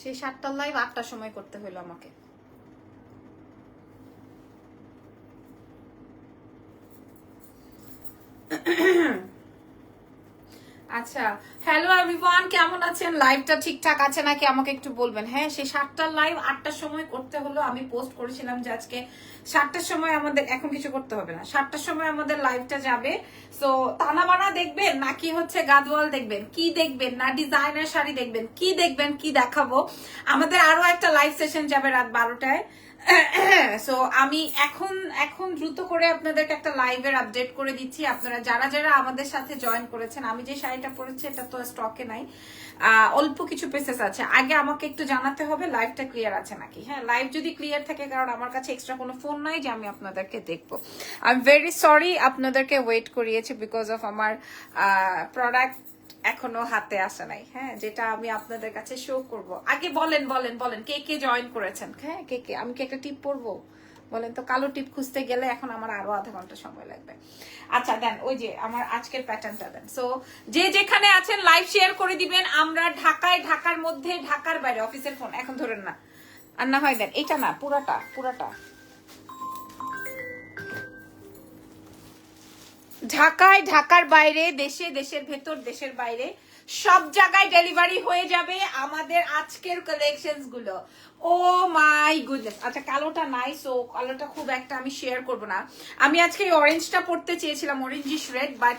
সেই 7টার লাইভ 8টার সময় করতে হলো আমাকে। আচ্ছা, হ্যালো এভরিওয়ান, কেমন আছেন? লাইভটা ঠিকঠাক আছে নাকি আমাকে একটু বলবেন। হ্যাঁ, সেই 7টার লাইভ 8টার সময় করতে হলো। আমি পোস্ট করেছিলাম যে আজকে 7টার সময় আমাদের, এখন কিছু করতে হবে না, 7টার সময় আমাদের লাইভটা যাবে। সো তানাবানা দেখবেন নাকি হচ্ছে গাদওয়াল দেখবেন, কি দেখবেন, না ডিজাইনার শাড়ি দেখবেন, কি দেখবেন, কি দেখাবো? আমাদের আরো একটা লাইভ সেশন যাবে রাত 12টায়। সো আমি এখন দ্রুত করে আপনাদেরকে একটা লাইভের আপডেট করে দিচ্ছি। আপনারা যারা যারা আমাদের সাথে জয়েন করেছেন, আমি যে শাড়িটা পরেছি এটা তো স্টকে নাই, অল্প কিছু পিসেস আছে। আগে আমাকে একটু জানাতে হবে লাইভটা ক্লিয়ার আছে নাকি। হ্যাঁ, লাইভ যদি ক্লিয়ার থাকে, কারণ আমার কাছে এক্সট্রা কোনো ফোন নাই যে আমি আপনাদেরকে দেখবো। আই এম ভেরি সরি আপনাদেরকে ওয়েট করিয়েছি, বিকজ অফ আমার প্রোডাক্ট এখনো হাতে আসে নাই। হ্যাঁ, যেটা আমি আপনাদের কাছে শো করব। আগে বলেন বলেন বলেন, কে কে জয়েন করেছেন? হ্যাঁ, কে কে? আমি কি একটা টিপ পরবো বলেন তো? কালো টিপ খুঁজতে গেলে এখন আমার আরো আধা ঘন্টা সময় লাগবে। আচ্ছা দেন, ওই যে আমার আজকের প্যাটার্নটা দেন। সো যে যেখানে আছেন লাইভ শেয়ার করে দিবেন। আমরা ঢাকায়, ঢাকার মধ্যে, ঢাকার বাইরে, অফিসের ফোন এখন ধরেন না, আর না হয় দেন এটা না, পুরাটা পুরাটা ঢাকায়, ঢাকার বাইরে, দেশে, দেশের ভেতর, দেশের বাইরে, সব জায়গায় ডেলিভারি হয়ে যাবে আমাদের আজকের কালেকশনস গুলো। ও মাই গুডনেস। আচ্ছা, কালোটা নাই, সো কালোটা খুব একটা আমি শেয়ার করব না। আমি আজকে এই অরেঞ্জটা পড়তে চেয়েছিলাম, অরেঞ্জিশ রেড, বাট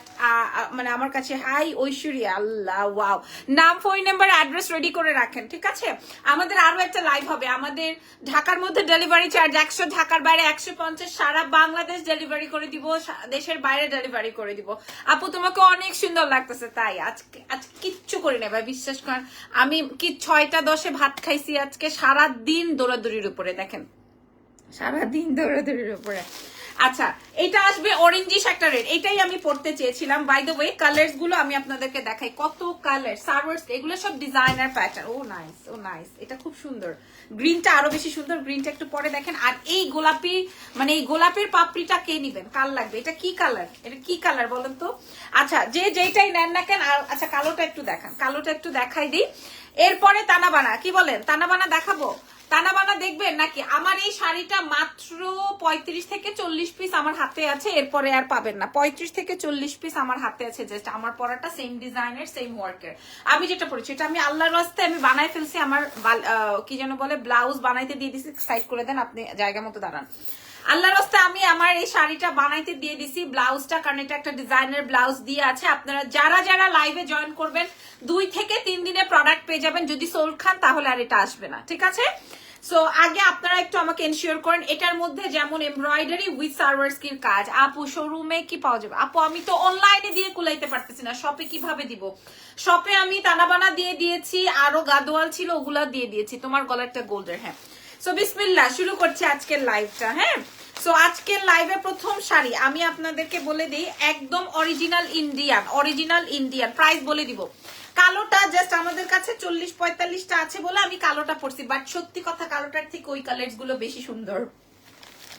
মানে আমার কাছে, হাই ঐশ্বরিয়া, আল্লাহ ওয়াও। নাম, ফোন নাম্বার, অ্যাড্রেস রেডি করে রাখেন, ঠিক আছে? আমাদের আরো একটা লাইভ হবে। আমাদের ঢাকার মধ্যে ডেলিভারি চার্জ 100, ঢাকার বাইরে 150, সারা বাংলাদেশ ডেলিভারি করে দিব, দেশের বাইরে ডেলিভারি করে দিব। আপু তোমাকে অনেক সুন্দর লাগতেছে। তাই আজকে কিচ্ছু করি না ভাই, বিশ্বাস করেন। আমি কি 6টা 10-এ ভাত খাইছি আজকে, সারা দিন দৌড়াদৌড়ির উপরে, দেখেন সারাদিন দৌড়াদৌড়ির উপরে। আচ্ছা, এটা আসবে অরেঞ্জিশ একটা রেড, এটাই আমি পড়তে চেয়েছিলাম। বাই দ্য ওয়ে, কালার্স গুলো আমি আপনাদেরকে দেখাই, কত কালার, সার্ভার্স, এগুলো সব ডিজাইনার প্যাটার্ন। ও নাইস, ও নাইস, এটা খুব সুন্দর। গ্রিনটা আরো বেশি সুন্দর, গ্রিনটা একটু পরে দেখেন। আর এই গোলাপি, মানে এই গোলাপের পাপড়িটা কে নিবেন, কাল লাগবে? এটা কি কালার, এটা কি কালার বলেন তো? আচ্ছা, যে যেটাই নেন না কেন। আচ্ছা, কালোটা একটু দেখান, কালোটা একটু দেখাই দিই। এরপরে তানাবানা, কি বলেন? তানাবানা দেখাবো? তানাবানা দেখবেন নাকি? আমার এই শাড়িটা মাত্র 35 থেকে 40 পিস আমার হাতে আছে, এরপরে আর পাবেন না। 35 থেকে 40 পিস আমার হাতে আছে, জাস্ট আমার পরাটা সেম ডিজাইনের, সেম ওয়ার্কের। আমি যেটা পরেছি এটা আমি আল্লাহর রাস্তে আমি বানাই ফেলছি। আমার কি যেন বলে, ব্লাউজ বানাইতে দিয়ে দিছি। সাইড করে দেন, আপনি জায়গা মতো দাঁড়ান। আল্লাহর রাস্তে আমি আমার এই শাড়িটা বানাইতে দিয়ে দিছি, ব্লাউজটা, কারণ এটা একটা ডিজাইনের ব্লাউজ দিয়ে আছে। আপনারা যারা যারা লাইভে জয়েন করবেন 2 থেকে 3 দিনে প্রোডাক্ট পেয়ে যাবেন। যদি সোল্ড খান তাহলে আর এটা আসবে না, ঠিক আছে? সো আগে আপনারা একটু আমাকে এনশিওর করেন, এটার মধ্যে যেমন এমব্রয়ডারি উইথ সার্ভার্সকির কাজ। আপু শোরুমে কি পাওয়া যাবে? আপু আমি তো অনলাইনে দিয়ে কুলাইতে পারতেছি না, শপে কিভাবে দিব? শপে আমি তানাবানা দিয়ে দিয়েছি, আরো গাদোয়াল ছিল, ওগুলা দিয়ে দিয়েছি। তোমার গলারটা গোল্ডের। হ্যাঁ, সো বিসমিল্লাহ, শুরু করছি আজকের লাইভটা। হ্যাঁ, সো আজকের লাইভে প্রথম শাড়ি আমি আপনাদেরকে বলে দিই, একদম original Indian, original Indian. Price বলে দিব। কালোটা জাস্ট আমাদের কাছে 40-45টা আছে বলে আমি কালোটা পরছি, বাট সত্যি কথা কালোটার থেকে ওই কালার্স গুলো বেশি সুন্দর।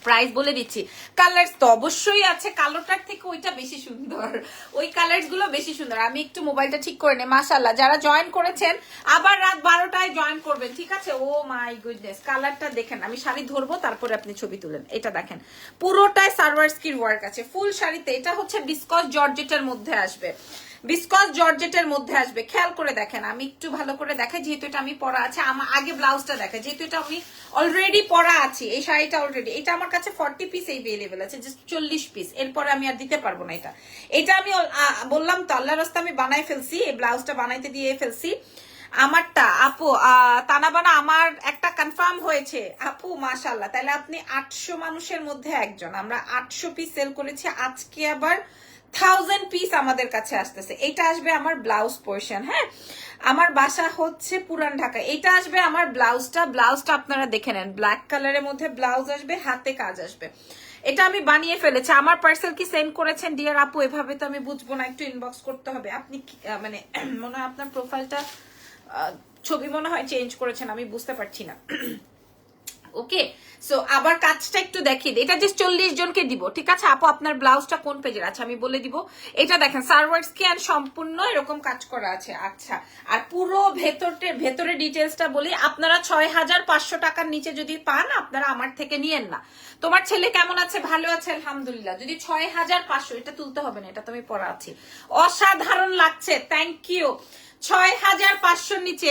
প্রাইস বলে দিচ্ছি। কালার্স তো অবশ্যই আছে, কালোটার থেকে ওইটা বেশি সুন্দর, ওই কালার্স গুলো বেশি সুন্দর। আমি একটু মোবাইলটা ঠিক করে নেই। মাশাআল্লাহ, যারা জয়েন করেছেন আবার রাত 12টায় জয়েন করবেন, ঠিক আছে? ও মাই গুডনেস, কালারটা দেখেন। আমি শাড়ি ধরবো, তারপরে আপনি ছবি তুলেন। এটা দেখেন, পুরোটায় সার্ভার্সকির ওয়ার্ক আছে ফুল শাড়িতে। এটা হচ্ছে বিস্কস জর্জেটের মধ্যে আসবে, বিস্কস জর্জেটের মধ্যে আসবে। খেয়াল করে দেখেন, আমি একটু ভালো করে দেখাই, যেহেতু এটা আমি পরা আছে। আমার আগে ব্লাউজটা দেখে, যেহেতু এটা আমি অলরেডি পরা আছি, এই শাড়িটা অলরেডি, এটা আমার কাছে 40 পিস এভেলেবেল আছে, জাস্ট 40 পিস। এরপরে আমি আর দিতে পারবো না। এটা আমি বললাম তো, আল্লাহর রাস্তা আমি বানাই ফেলছি, এই ব্লাউজটা বানাইতে দিয়ে ফেলছি। আমারটা আপু তানাবানা আমার একটা কনফার্ম হয়েছে আপু, মাশাআল্লাহ। তাহলে আপনি 800 মানুষের মধ্যে একজন। আমরা 800 পিস সেল করেছি, আজকে আবার 1000 পিস আমাদের কাছে আসতেছে। এটা আসবে আমার ব্লাউজ পোর্শন। হ্যাঁ, আমার বাসা হচ্ছে পুরান ঢাকা। এটা আসবে আমার ব্লাউজটা। ব্লাউজটা আপনারা দেখে নেন, ব্ল্যাক কালারের মধ্যে ব্লাউজ আসবে, হাতে কাজ আসবে। এটা আমি বানিয়ে ফেলেছি। আমার পার্সেল কি সেন্ড করেছেন ডিয়ার আপু? এভাবে তো আমি বুঝবো না, একটু ইনবক্স করতে হবে। আপনি মানে মনে হয় আপনার প্রোফাইলটা, ছবি মনে হয় চেঞ্জ করেছেন, আমি বুঝতে পারছি না। ওকে। সো আবার কাজটা একটু দেখিয়ে দিই, এটা যে 40 জনকে দিব, ঠিক আছে আপু? আপনার ব্লাউজটা কোন পেজের আছে আমি বলে দিব। এটা দেখেন সার্ভার্স স্ক্যান সম্পূর্ণ এরকম কাজ করা আছে। আচ্ছা, আর পুরো ভেতরে ডিটেলসটা বলি, আপনারা 6500 টাকার নিচে যদি পান আপনারা আমার থেকে নিয়েন না। তোমার ছেলে কেমন আছে? ভালো আছে আলহামদুলিল্লাহ। যদি 6500, এটা তুলতে হবে না, এটা তুমি পরা আছি, অসাধারণ লাগছে, থ্যাংক ইউ। 6500 নিচে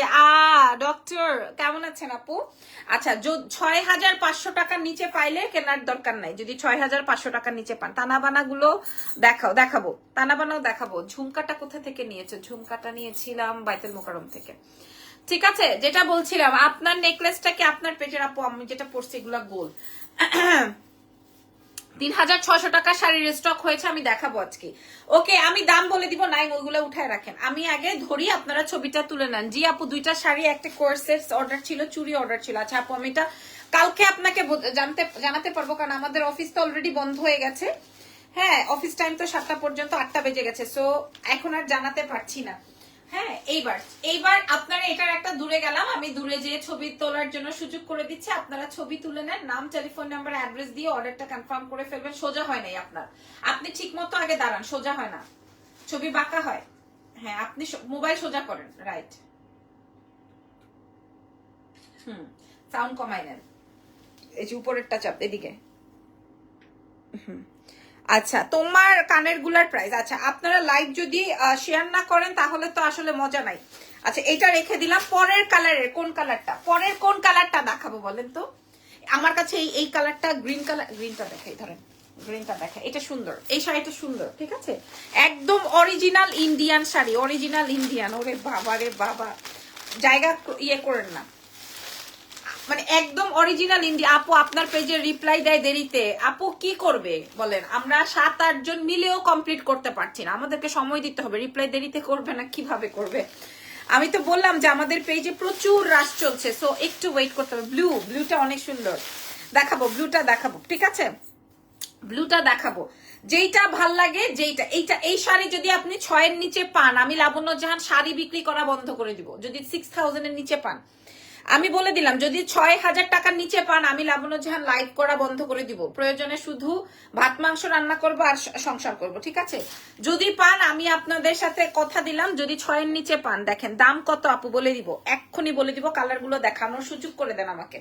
ডক্টর কেমন আছেন আপু? আচ্ছা, 6500 টাকার নিচে পাইলে কেনার দরকার নাই, যদি 6500 টাকার নিচে পান। তানাবানা গুলো দেখাবো, তানাবানাও দেখাবো। ঝুমকাটা কোথা থেকে নিয়েছো? ঝুমকাটা নিয়েছিলাম বাইতুল মোকাররম থেকে, ঠিক আছে। যেটা বলছিলাম, আপনার নেকলেসটা কি আপনার পেটের আপু? আমি যেটা পরছি এগুলা গোল। 3600 টাকা শাড়ির স্টক হয়েছে, আমি দেখাবো আজকে। ওকে, আমি দাম বলে দিব, নাই ওইগুলো উঠায় রাখেন, আমি আগে ধরি, আপনারা ছবিটা তুলে নেন। জি আপু, 2টা শাড়ি, একটা কোর্সেট অর্ডার ছিল, চুড়ি অর্ডার ছিল। আচ্ছা আপু, আমি এটা কালকে আপনাকে জানাতে পারবো, কারণ আমাদের অফিস তো অলরেডি বন্ধ হয়ে গেছে। হ্যাঁ, অফিস টাইম তো 7টা পর্যন্ত, 8টা বেজে গেছে, সো এখন আর জানাতে পারছি না। হ্যাঁ, এইবার আপনারা এটার একটা দূরে গেলাম, আমি দূরে যেয়ে ছবি তোলার জন্য সুযোগ করে দিচ্ছি। আপনারা ছবি তুলে নেন, নাম, টেলিফোন নাম্বার, অ্যাড্রেস দিয়ে অর্ডারটা কনফার্ম করে ফেলবেন। সোজা হয় নাই আপনার, আপনি ঠিক মতো আগে দাঁড়ান, সোজা হয় না, ছবি বাঁকা হয়। হ্যাঁ, আপনি মোবাইল সোজা করেন, রাইট। সাউন্ড কমাই নেন, এই যে উপরেরটা চাপ, এদিকে। আচ্ছা, তোমার কানের গুলার প্রাইস, আচ্ছা আপনারা লাইভ যদি শেয়ার না করেন তাহলে তো আসলে মজা নাই। আচ্ছা, এটা রেখে দিলাম। পরের কালারের কোন কালারটা দেখাবো বলেন তো? আমার কাছে এই কালারটা, গ্রিনটা দেখাই, ধরেন গ্রিনটা দেখা, এটা সুন্দর, এই শাড়িটা সুন্দর, ঠিক আছে। একদম original Indian sari, original Indian. ওরে বাবা রে বাবা, জায়গা ইয়ে করেন না, মানে একদম অরিজিনাল ইন্ডিয়া। আপু আপনার পেজে রিপ্লাই দেয় দেরিতে, আপু কি করবে বলেন? আমরা 7-8 জন মিলেও কমপ্লিট করতে পারছি না, আমাদেরকে সময় দিতে হবে। রিপ্লাই দেরিতে করবে না, কিভাবে করবে? আমি তো বললাম যে আমাদের পেজে প্রচুর রাশ চলছে, সো একটু ওয়েট করতে হবে। ব্লুটা অনেক সুন্দর, দেখাবো, ব্লুটা দেখাবো, ঠিক আছে, ব্লুটা দেখাবো। যেইটা ভাল লাগে, এই শাড়ি যদি আপনি 6 এর নিচে পান, আমি লাবণ্য জাহান শাড়ি বিক্রি করা বন্ধ করে দিব। যদি 6000 এর নিচে পান, আমি বলে দিলাম, যদি 6000 টাকার নিচে পান, আমি লাবণ্য জাহান লাইভ করা বন্ধ করে দিব। প্রয়োজনে শুধু ভাত মাংস রান্না করবো আর সংসার করব, ঠিক আছে। যদি পান, আমি আপনাদের সাথে কথা দিলাম, যদি 6 এর নিচে পান, দেখেন দাম কত আপু বলে দিব, এক্ষুনি বলে দিব। কালার গুলো দেখানোর সুযোগ করে দেন আমাকে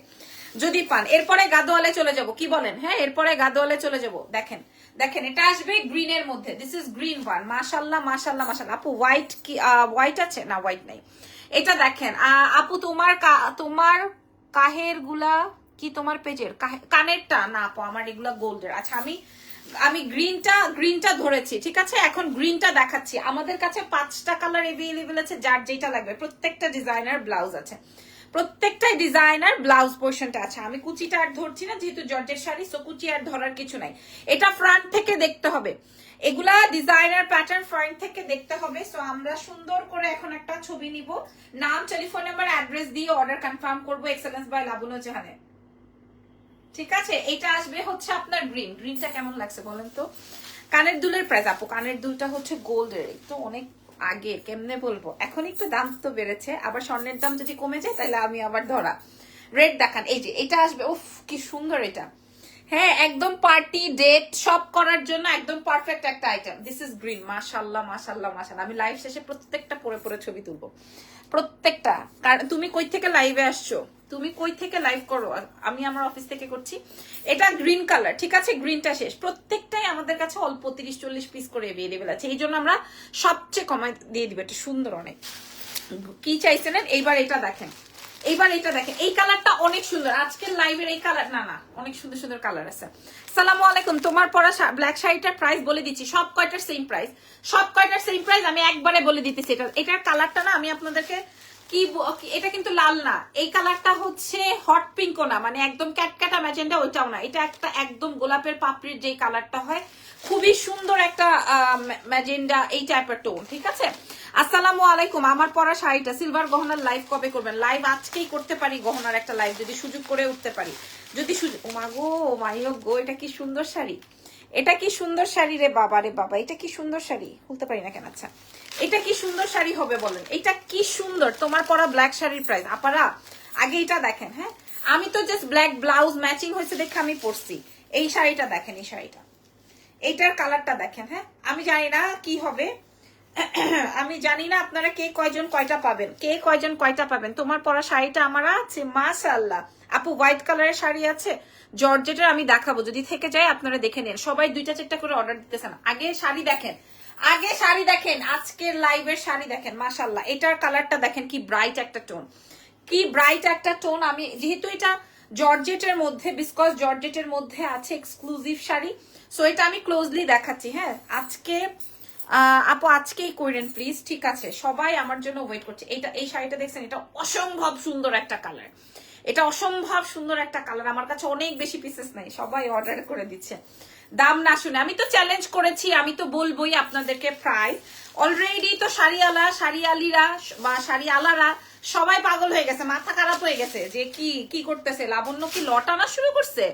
যদি পান। এরপরে গাদোয়ালে চলে যাব, কি বলেন? হ্যাঁ, এরপরে গাদোয়ালে চলে যাব। দেখেন এটা আসবে গ্রিনের মধ্যে, দিস ইজ গ্রিন ওয়ান। মাশাল্লাহ মাশাল্লাহ মাশাল্লাহ। আপু হোয়াইট কি, হোয়াইট আছে না? হোয়াইট নাই। এটা দেখেন আপু, তোমার কাহের গুলা কি তোমার পেজের কানেরটা না আপু? আমার এগুলা গোল্ডের। আচ্ছা, আমি গ্রিনটা ধরেছি, ঠিক আছে। এখন গ্রিনটা দেখাচ্ছি। আমাদের কাছে 5টা কালার এভেলেবেল আছে, যার যেটা লাগবে। প্রত্যেকটা ডিজাইনার ব্লাউজ আছে, প্রত্যেকটাই ডিজাইনার ব্লাউজ পোর্শনটা আছে। আমি কুচিটা আর ধরছি না, যেহেতু জর্জের শাড়ি, সো কুচি আর ধরার কিছু নাই। এটা ফ্রন্ট থেকে দেখতে হবে, এগুলা ডিজাইনার প্যাটার্ন ফ্রন্ট থেকে দেখতে হবে। সো আমরা সুন্দর করে এখন একটা ছবি নিব, নাম, টেলিফোন নাম্বার, অ্যাড্রেস দিয়ে অর্ডার কনফার্ম করবো। এক্সেলেন্স বাই লাবণ্য জাহানে, ঠিক আছে। এটা আসবে হচ্ছে আপনার গ্রিনটা কেমন লাগছে বলেন তো? কানের দুলের প্রাইস আপু, কানের দুলটা হচ্ছে গোল্ডের, একটু অনেক আগে, কেমনে বলবো, এখন একটু দাম তো বেড়েছে। আবার স্বর্ণের দাম যদি কমে যায় তাহলে আমি আবার ধরা। রেড দেখান, এই যে এটা আসবে, উফ কি সুন্দর এটা। হ্যাঁ, একদম পার্টি ডেট সব করার জন্য একদম পারফেক্ট একটা আইটেম। দিস ইজ গ্রিন, মাশাল্লাহ মাশাল্লাহ মাশাল্লাহ। আমি লাইভ শেষে প্রত্যেকটা পরে ছবি তুলবো, প্রত্যেকটা। কারণ তুমি কই থেকে লাইভে আসছো, তুমি কই থেকে লাইভ করো? আমি আমার অফিস থেকে করছি। এটা গ্রিন কালার, ঠিক আছে, গ্রিনটা শেষ। প্রত্যেকটাই আমাদের কাছে অল্প 30-40 পিস করে এভেলেবেল আছে, এই জন্য আমরা সবচেয়ে কমায় দিয়ে দিব। এটা সুন্দর অনেক, কি চাইছেন? এইবার এটা দেখেন, এই কালারটা অনেক সুন্দর। আজকের লাইভের এই কালার, না অনেক সুন্দর সুন্দর কালার আছে। সালামু আলাইকুম। তোমার পরা ব্ল্যাক শাড়িটার প্রাইস বলে দিচ্ছি, সব কয়টার সেম প্রাইস, আমি একবারে বলে দিতেছি। এটার কালারটা না, আমি আপনাদেরকে কি, এটা কিন্তু লাল না, এই কালারটা হচ্ছে হট পিঙ্কও না, মানে একদম ক্যাটক্যাটা ম্যাজেন্ডা ওইটাও না। এটা একটা একদম গোলাপের পাপড়ির যে কালারটা হয়, খুবই সুন্দর একটা ম্যাজেন্ডা, এই টাইপের টোন, ঠিক আছে। আসসালামু আলাইকুম। আমার পরা শাড়িটা, সিলভার গহনার লাইভ কবে করবেন? লাইভ আজকেই করতে পারি, গহনার একটা লাইভ যদি সুযোগ করে উঠতে পারি, যদি সুযোগ। ও মা গো, মাইও গো, এটা কি সুন্দর শাড়ি, এটা কি সুন্দর শাড়ি রে বাবা রে বাবা, এটা কি সুন্দর শাড়ি, খুলতে পারি না কেন। আচ্ছা, এটা কি সুন্দর শাড়ি হবে বলেন, এটা কি সুন্দর। তোমার পরা ব্ল্যাক শাড়ির প্রাইস আপারা, আগে এটা দেখেন। হ্যাঁ, আমি তো জাস্ট ব্ল্যাক ব্লাউজ ম্যাচিং হয়েছে দেখে আমি পরছি। এই শাড়িটা দেখেন, এই শাড়িটা, এইটার কালারটা দেখেন। হ্যাঁ, আমি জানি না কি হবে, আমি জানি না আপনারা কে কয়জন কয়টা পাবেন, কে কয়জন কয়টা পাবেন। তোমার পরা শাড়িটা আমার আছে, মাশাআল্লাহ। আপু হোয়াইট কালারের শাড়ি আছে জর্জেটের, আমি দেখাবো যদি থেকে যায়, আপনারা দেখে নেন। সবাই 2টা-4টা করে অর্ডার দিতেছেন। আগে শাড়ি দেখেন, আগে শাড়ি দেখেন, আজকের লাইভের শাড়ি দেখেন, মাশাআল্লাহ। এটার কালারটা দেখেন কি ব্রাইট একটা টোন, কি ব্রাইট একটা টোন। আমি যেহেতু এটা জর্জেটের মধ্যে, বিকজ জর্জেটের মধ্যে আছে এক্সক্লুসিভ শাড়ি, সো এটা আমি ক্লোজলি দেখাচ্ছি। হ্যাঁ, আজকে আপু আজকেই করেন প্লিজ, ঠিক আছে? সবাই আমার জন্য ওয়েট করছে। এটা, এই শাড়িটা দেখছেন, এটা অসম্ভব সুন্দর একটা কালার, এটা অসম্ভব সুন্দর একটা কালার। আমার কাছে অনেক বেশি পিসেস নাই, সবাই অর্ডার করে দিচ্ছে। দাম না শুনে আমি তো চ্যালেঞ্জ করেছি, আমি তো বলবোই আপনাদেরকে প্রাইস। অলরেডি তো শাড়িওয়ালা, শাড়িয়ালিরা বা শাড়িওয়ালারা সবাই পাগল হয়ে গেছে, মাথা খারাপ হয়ে গেছে যে কি কি করতেছে, লাবণ্য কি লট আনা শুরু করছে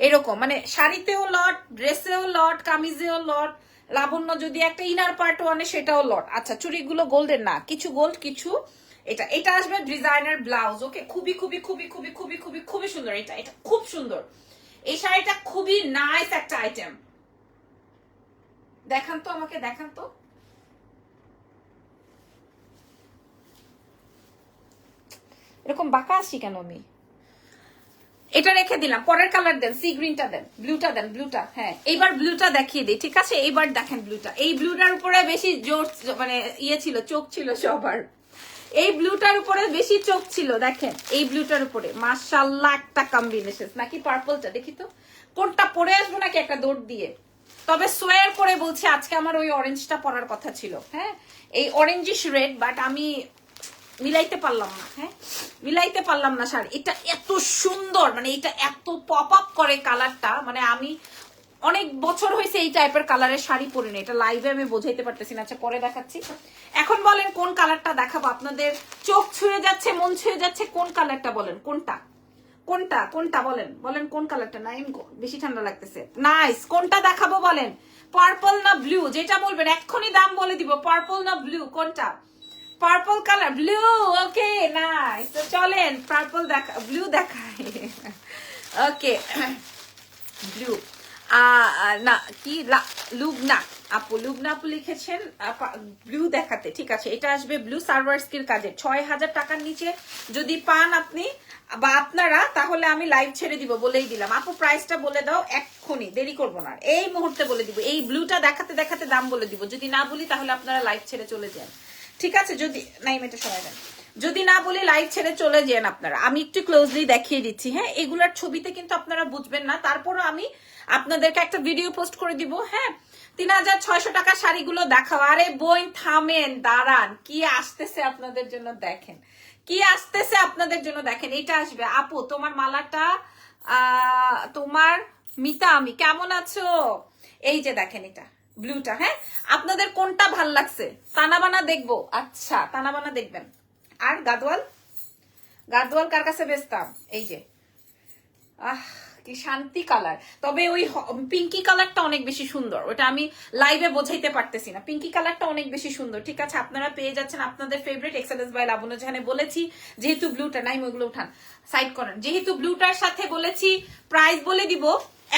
এরকম। মানে শাড়িতেও লট, ড্রেসেও লট, কামিজেও লট, লাবণ্য যদি একটা ইনার পার্টও আনে সেটাও লট। আচ্ছা, চুড়িগুলো গোল্ডের না, কিছু গোল্ড কিছু এটা। এটা আসবে ডিজাইনার ব্লাউজ, ওকে? খুবই খুবই খুবই খুবই খুবই খুবই খুবই সুন্দর। এটা এটা খুব সুন্দর, এই শাড়িটা খুবই নাইস একটা আইটেম। দেখান তো আমাকে, দেখান তো। এরকম বাঁকা আসি কেন আমি? এটা রেখে দিলাম, পরের কালার দেন, সি গ্রিনটা দেন, ব্লুটা দেন, ব্লুটা। হ্যাঁ, এইবার ব্লুটা দেখিয়ে দিই, ঠিক আছে? এইবার দেখেন ব্লুটা, এই ব্লুটার উপরে বেশি জোর, মানে ইয়ে ছিল, চোখ ছিল সবার। এই ব্লুটার উপরে বেশি চোখ ছিল, দেখেন এই ব্লুটার উপরে। মাশাআল্লাহ, একটা কম্বিনেশন। নাকি পার্পলটা দেখি তো, কোনটা পরে আসবো নাকি একটা দৌড় দিয়ে? তবে সোয়ার করে বলছি, আজকে আমার ওই অরেঞ্জটা পরার কথা ছিল। হ্যাঁ, এই অরেঞ্জিশ রেড, বাট আমি মিলাইতে পারলাম না। হ্যাঁ, মিলাইতে পারলাম না। শাড়ি এটা এত সুন্দর, মানে এটা এত পপ আপ করে কালারটা, মানে আমি অনেক বছর হয়েছে এই টাইপের কালারের শাড়ি পরিনি। এটা লাইভে আমি বোঝাইতে পারতেছি না। আচ্ছা, পরে দেখাচ্ছি। এখন বলেন কোন কালারটা দেখাবো? আপনাদের চোখ ছুঁয়ে যাচ্ছে, মন ছুঁয়ে যাচ্ছে, কোন কালারটা বলেন? কোনটা কোনটা কোনটা বলেন, বলেন কোন কালারটা? নাইম, বেশি ঠান্ডা লাগতেছে, নাইস। কোনটা দেখাবো বলেন? পার্পল না ব্লু? যেটা বলবেন এক্ষুনি দাম বলে দিব। পার্পল না ব্লু, কোনটা? Purple colour, blue, okay nice. তো চলেন পার্পল দেখা, ব্লু দেখাই। ওকে, ব্লু। না কি লুবনা আপু, লুবনা আপু লিখেছেন ব্লু দেখাতে, ঠিক আছে? এটা আসবে ব্লু সার্ভার্সকির কাজে। 6000 টাকার নিচে যদি পান আপনি বা আপনারা, তাহলে আমি লাইভ ছেড়ে দিব, বলেই দিলাম। আপু প্রাইসটা বলে দাও এক্ষুনি, দেরি করবো না, এই মুহূর্তে বলে দিব। এই ব্লুটা দেখাতে দেখাতে দাম বলে দিব। যদি না বলি তাহলে আপনারা লাইভ ছেড়ে চলে যান, ঠিক আছে? যদি নাই মেটে সবাই দেন, যদি না বলি লাইভ ছেড়ে চলে যান আপনারা। আমি একটু ক্লোজলি দেখিয়ে দিচ্ছি। হ্যাঁ, এগুলার ছবিতে কিন্তু আপনারা বুঝবেন না, তারপরও আমি আপনাদেরকে একটা ভিডিও পোস্ট করে দিব। হ্যাঁ, 3600 টাকা শাড়িগুলো দেখাও। আরে বোন থামেন, দাঁড়ান, কি আসতেছে আপনাদের জন্য দেখেন, কি আসতেছে আপনাদের জন্য দেখেন। এটা আসবে আপু, তোমার মালাটা তোমার মিতা, আমি কেমন আছো? এই যে দেখেন এটা ব্লুটা। হ্যাঁ, আপনাদের কোনটা ভাল লাগছে? তানাবানা দেখবো? আচ্ছা, তানাবানা দেখবেন। আর গাদোয়াল, গাদোয়াল কার কাছে বেচতাম? এই যে, আহ কি শান্তি কালার। তবে ওই পিঙ্কি কালারটা অনেক বেশি সুন্দর, ওটা আমি লাইভে বোঝাইতে পারতেছি না। পিঙ্কি কালারটা অনেক বেশি সুন্দর, ঠিক আছে? আপনারা পেয়ে যাচ্ছেন আপনাদের ফেভারিট এক্সেলেন্স বাই লাবণ্য। যেখানে বলেছি যেহেতু ব্লুটা নাই, ওইগুলো উঠান, সাইড করেন। যেহেতু ব্লুটার সাথে বলেছি প্রাইস বলে দিব,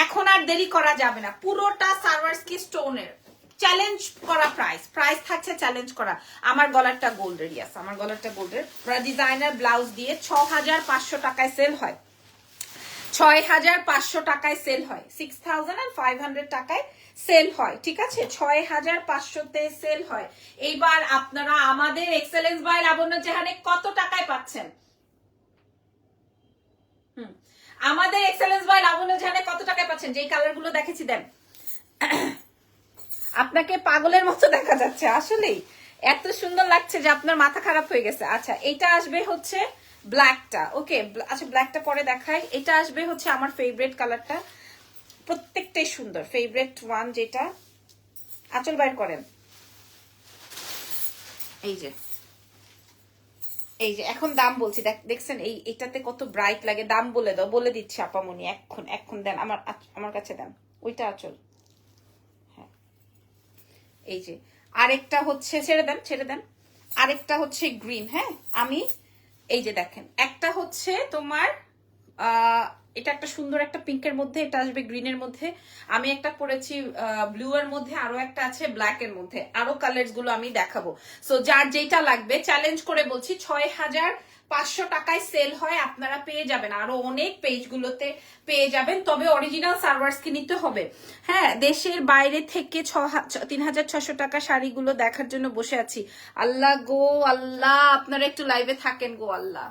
এখন আর দেরি করা যাবে না। পুরোটা সার্ভার্সকি স্টোনের চ্যালেঞ্জ করা প্রাইস, প্রাইস থাকছে চ্যালেঞ্জ করা। আমার গলারটা গোল্ডের, ইয়াস আমার গলারটা গোল্ডের। ডিজাইনার ব্লাউজ দিয়ে 6500 টাকায় সেল হয়, 6500 টাকায় সেল হয়, 6500 টাকায় সেল হয়, ঠিক আছে? 6500-তে সেল হয়। এইবার আপনারা আমাদের এক্সেলেন্স বাই লাবণ্য যেখানে কত টাকায় পাচ্ছেন? আমাদের এক্সেলেন্স বাই লাবণ্য যেখানে কত টাকায় পাচ্ছেন? যেই কালার গুলো দেখেছি দেন। আপনাকে পাগলের মতো দেখা যাচ্ছে, আসলেই এত সুন্দর লাগছে যে আপনার মাথা খারাপ হয়ে গেছে। আচ্ছা, এটা আসবে হচ্ছে ব্ল্যাকটা, ওকে? আচ্ছা, ব্ল্যাকটা পরে দেখাই। এটা আসবে হচ্ছে আমার ফেভারিট কালারটা, প্রত্যেকটাই সুন্দর। ফেভারিট ওয়ান যেটা, আঁচল বাইর করেন। এই যে, এই যে এখন দাম বলছি, দেখছেন এই এটাতে কত ব্রাইট লাগে। দাম বলে দাও, বলে দিচ্ছি আপামনি, এখন দেন, আমার কাছে দেন ওইটা আঁচল। হ্যাঁ, এই যে আরেকটা হচ্ছে, ছেড়ে দেন ছেড়ে দেন, আরেকটা হচ্ছে গ্রিন। হ্যাঁ, আমি এই যে দেখেন, একটা হচ্ছে তোমার এটা একটা সুন্দর একটা পিঙ্কের মধ্যে, এটা আসবে গ্রিনের মধ্যে, আমি একটা পরেছি ব্লু এর মধ্যে, আরো একটা আছে ব্ল্যাক এর মধ্যে, আরো কালার্স গুলো আমি দেখাবো। সো যার যেটা লাগবে চ্যালেঞ্জ করে বলছি 6500 টাকায় সেল হয়, আপনারা পেয়ে যাবেন, আরো অনেক পেজ গুলোতে পেয়ে যাবেন, তবে অরিজিনাল সার্ভার্স কে নিতে হবে। হ্যাঁ, দেশের বাইরে থেকে 3600 টাকা শাড়িগুলো দেখার জন্য বসে আছি। আল্লাহ গো আল্লাহ, আপনারা একটু লাইভে থাকেন গো আল্লাহ।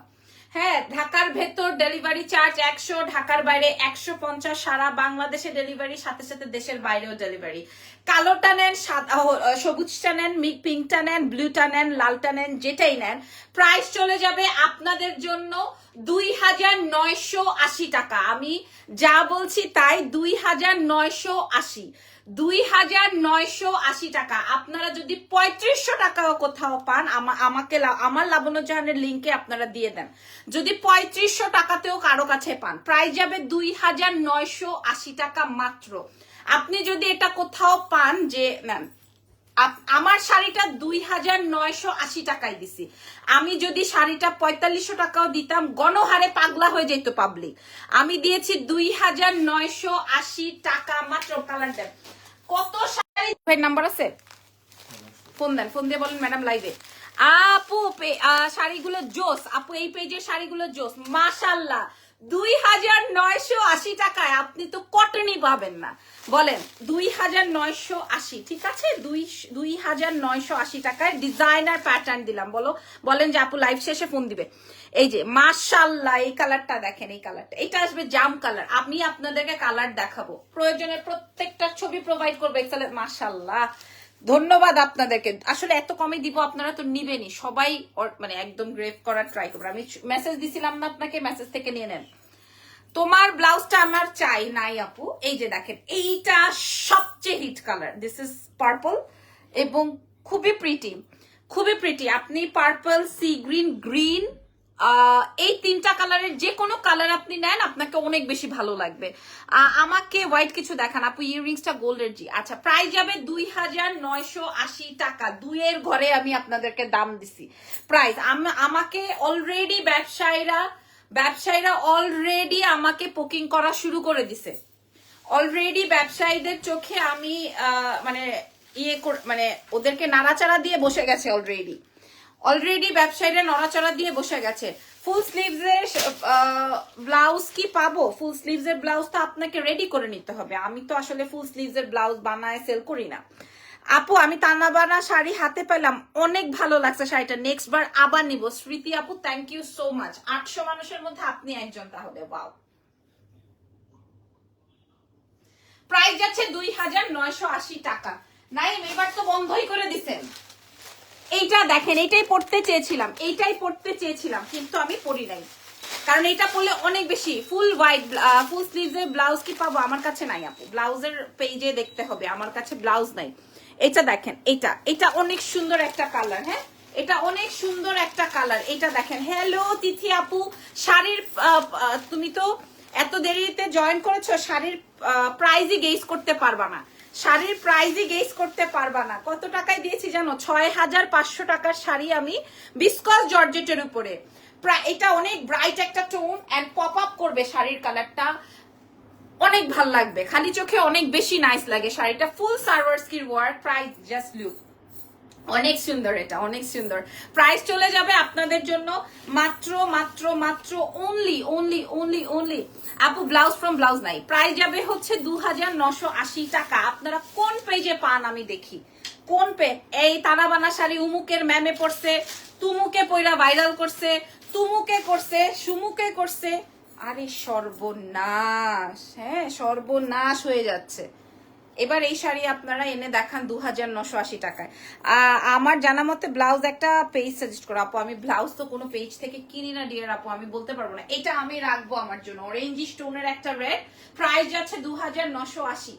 হ্যাঁ, ঢাকার ভেতর ডেলিভারি চার্জ 100, ঢাকার বাইরে 150, সারা বাংলাদেশে ডেলিভারি, সাথে সাথে দেশের বাইরেও ডেলিভারি। কালোটা নেন, সবুজটা নেন, পিঙ্কটা নেন, ব্লুটা নেন, লালটা নেন, যেটাই নেন, প্রাইস চলে যাবে আপনাদের জন্য 2980 টাকা। আমি যা বলছি তাই, 2980, 2980 টাকা। আপনারা যদি 3500 টাকাও কোথাও পান, আমাকে আমার লাবণ্য জাহানের লিঙ্কে আপনারা দিয়ে দেন। যদি 3500 টাকাতেও কারো কাছে পান, প্রাইস যাবে 2980 টাকা মাত্র। আপনি যদি এটা কোথাও পান যে ম্যাম আমার শাড়িটা 2980 টাকায় দিছি, আমি যদি শাড়িটা 4500 টাকাও দিতাম গণহারে পাগলা হয়ে যেত পাবলিক। আমি দিয়েছি 2980 টাকা মাত্র। কালার দেন, কত শাড়ি ভাই নাম্বার আছে, ফোন দেন, ফোন দিয়ে বলেন ম্যাডাম লাইভে। আপু শাড়িগুলো জোস, আপু এই পেজের শাড়িগুলো জোস মাশাআল্লাহ। 2980 টাকায় আপনি তো কটনই পাবেন না, বলেন 2980, ঠিক আছে, 2980 টাকায় ডিজাইনার প্যাটার্ন দিলাম। বলেন যে আপু লাইভ শেষে ফোন দিবে। এই যে মাশাআল্লাহ, এই কালারটা দেখেন, এই কালারটা, এটা আসবে জাম কালার। আমি আপনাদেরকে কালার দেখাবো, প্রয়োজনে প্রত্যেকটা ছবি প্রোভাইড করবো। এক্সেলেন্ট, মাশাআল্লাহ, ধন্যবাদ আপনাদেরকে। আসলে এত কমে দিব, আপনারা তো নিবেনই সবাই, মানে একদম গ্রেভ করার ট্রাই করবেন। আমি মেসেজ দিছিলাম না আপনাকে, মেসেজ থেকে নিয়ে নেন। তোমার ব্লাউজটা আমার চাই নাই আপু। এই যে দেখেন, এইটা সবচেয়ে hit colour, this is purple, এবং খুবই প্রিটি, খুবই প্রিটি। আপনি পার্পল, সি গ্রিন, গ্রিন, এই তিনটা কালারের যে কোনো কালার আপনি নেন, আপনাকে অনেক বেশি ভালো লাগবে। আমাকে হোয়াইট কিছু দেখান আপু, ইয়াররিংসটা গোল্ডের জি। আচ্ছা, প্রাইস যাবে 2980 টাকা। দুইয়ের ঘরে আমি আপনাদেরকে দাম দিছি প্রাইস। আমাকে অলরেডি ব্যবসায়ীরা অলরেডি আমাকে পোকিং করা শুরু করে দিছে। অলরেডি ব্যবসায়ীদের চোখে আমি মানে মানে ওদেরকে নাড়াচাড়া দিয়ে বসে গেছে। অলরেডি ব্যবসায়ীরা নড়াচড়া দিয়ে বসে গেছে। ফুল স্লিভস এর ব্লাউজ কি পাবো? ফুল স্লিভস এর ব্লাউজ তো আপনাকে রেডি করে নিতে হবে। আমি তো আসলে ফুল স্লিভস এর ব্লাউজ বানায় সেল করি না। আপু আমি তানাবানা শাড়ি হাতে পেলাম, অনেক ভালো লাগছে শাড়িটা, নেক্সট বার আবার নিব। স্মৃতি আপু থ্যাংক ইউ সো মাচ। 800 মানুষের মধ্যে আপনি একজন, তাহলে ওয়াও। প্রাইস যাচ্ছে 2980 টাকা। নাইম এবার তো বন্ধই করে দিছেন। এইটা দেখেন, এইটাই পড়তে চেয়েছিলাম, কিন্তু আমি পরি নাই, কারণ এটা পরলে অনেক বেশি ফুল হোয়াইট। ফুল স্লিভস এর ব্লাউজ কি পাবো? আমার কাছে নাই আপু, ব্লাউজের পেজে দেখতে হবে, আমার কাছে ব্লাউজ নাই। এটা দেখেন, এটা অনেক সুন্দর একটা কালার। হ্যাঁ, এটা অনেক সুন্দর একটা কালার। এটা দেখেন, হ্যালো তিথি আপু, শাড়ির তুমি তো এত দেরিতে জয়েন করেছো, শাড়ির প্রাইজই গেস করতে পারবা না, শাড়ির প্রাইজই গেস করতে পারবা না। কত টাকায় দিয়েছি জানো? 6500 টাকার শাড়ি আমি, বিস্কস জর্জেটের উপরে। এটা অনেক ব্রাইট একটা টোন এন্ড পপ আপ করবে শাড়ির কালারটা, অনেক ভাল লাগবে, খালি চোখে অনেক বেশি নাইস লাগে শাড়িটা। ফুল সার্ভারস্কির ওয়ার্ক, প্রাইস জাস্ট লুক, অনেক সুন্দর, এটা অনেক সুন্দর। প্রাইস চলে যাবে আপনাদের জন্য মাত্র মাত্র মাত্র অনলি আপু ব্লাউজ ফ্রম ব্লাউজ নাই, প্রাইস যাবে হচ্ছে 2980 টাকা। আপনারা কোন পেজে পান আমি দেখি, কোন পেজ? এই তানাবানা শাড়ি উমুকের ম্যামে পড়ছে, তুমুকে পয়রা ভাইরাল করছে, তুমুকে করছে, সুমুকে করছে। আরে সর্বনাশ, হ্যাঁ সর্বনাশ হয়ে যাচ্ছে। এবার এই শাড়ি আপনারা এনে দেখান 2980 টাকায়। আমার জানা মতে ব্লাউজ একটা পেজ সাজেস্ট করো আপু। আমি ব্লাউজ তো কোনো পেজ থেকে কিনি না ডিয়ার আপু, আমি বলতে পারবো না। এটা আমি রাখবো আমার জন্য, অরেঞ্জ স্টোনের একটা রেড, প্রাইস যাচ্ছে 2980।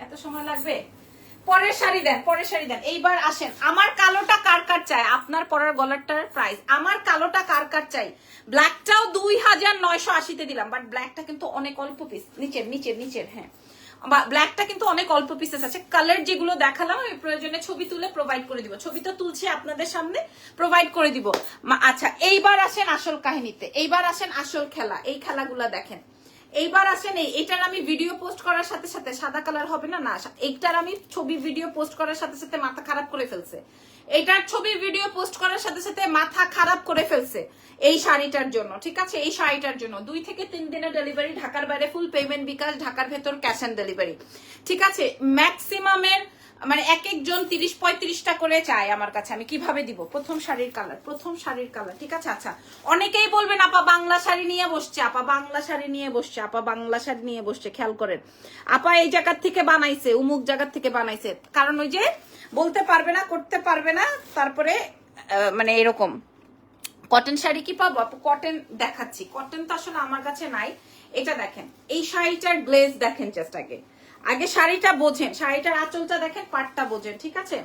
এত সময় লাগবে? পরের শাড়ি দেন। এইবার আসেন, আমার কালোটা কার চাই? আপনার পরার গলারটার প্রাইস, আমার কালোটা কার চাই? ব্ল্যাকটাও 2980 তে দিলাম, বাট ব্ল্যাকটা কিন্তু অনেক অল্প পিস, নিচের, হ্যাঁ ব্ল্যাকটা কিন্তু অনেক অল্প পিসেস আছে। কালার যেগুলো দেখালাম আমি প্রয়োজনে ছবি তুলে প্রোভাইড করে দিব, ছবি তো তুলছি আপনাদের সামনে, প্রোভাইড করে দিব। আচ্ছা এইবার আসেন আসল কাহিনীতে, এইবার আসেন আসল খেলা, এই খেলাগুলা দেখেন। এইবার আসেন এইটার আমি ভিডিও পোস্ট করার সাথে সাথে সাদা কালার হবে না, না এইটার আমি ছবি ভিডিও পোস্ট করার সাথে সাথে মাথা খারাপ করে ফেলছে, এইটার ছবি ভিডিও পোস্ট করার সাথে সাথে মাথা খারাপ করে ফেলছে এই শাড়িটার জন্য, ঠিক আছে? এই শাড়িটার জন্য 2 থেকে 3 দিনের ডেলিভারি, ঢাকার বাইরে ফুল পেমেন্ট বিকাশ, ঢাকার ভেতর ক্যাশ অন ডেলিভারি, ঠিক আছে? ম্যাক্সিমামের মানে এক একজন 30-35টা করে চায় আমার কাছে, আমি কিভাবে দিব? প্রথম শাড়ির কালার, প্রথম শাড়ির কালার, ঠিক আছে? আচ্ছা অনেকেই বলবেন আপা বাংলা শাড়ি নিয়ে বসছে, আপা বাংলা শাড়ি নিয়ে বসছে, আপা বাংলা শাড়ি নিয়ে বসছে, খেয়াল করেন আপা এই জায়গার থেকে বানাইছে, উমুক জায়গার থেকে বানাইছে, কারণ ওই যে বলতে পারবে না, করতে পারবে না, তারপরে মানে এরকম কটন শাড়ি কি পাবো আপু? কটন দেখাচ্ছি, কটন তো আসলে আমার কাছে নাই। এটা দেখেন, এই শাড়িটার গ্লেজ দেখেন, জাস্ট আগে আগে শাড়িটা বোঝেন, শাড়িটার আঁচলটা দেখেন, পাটটা বোঝেন, ঠিক আছে?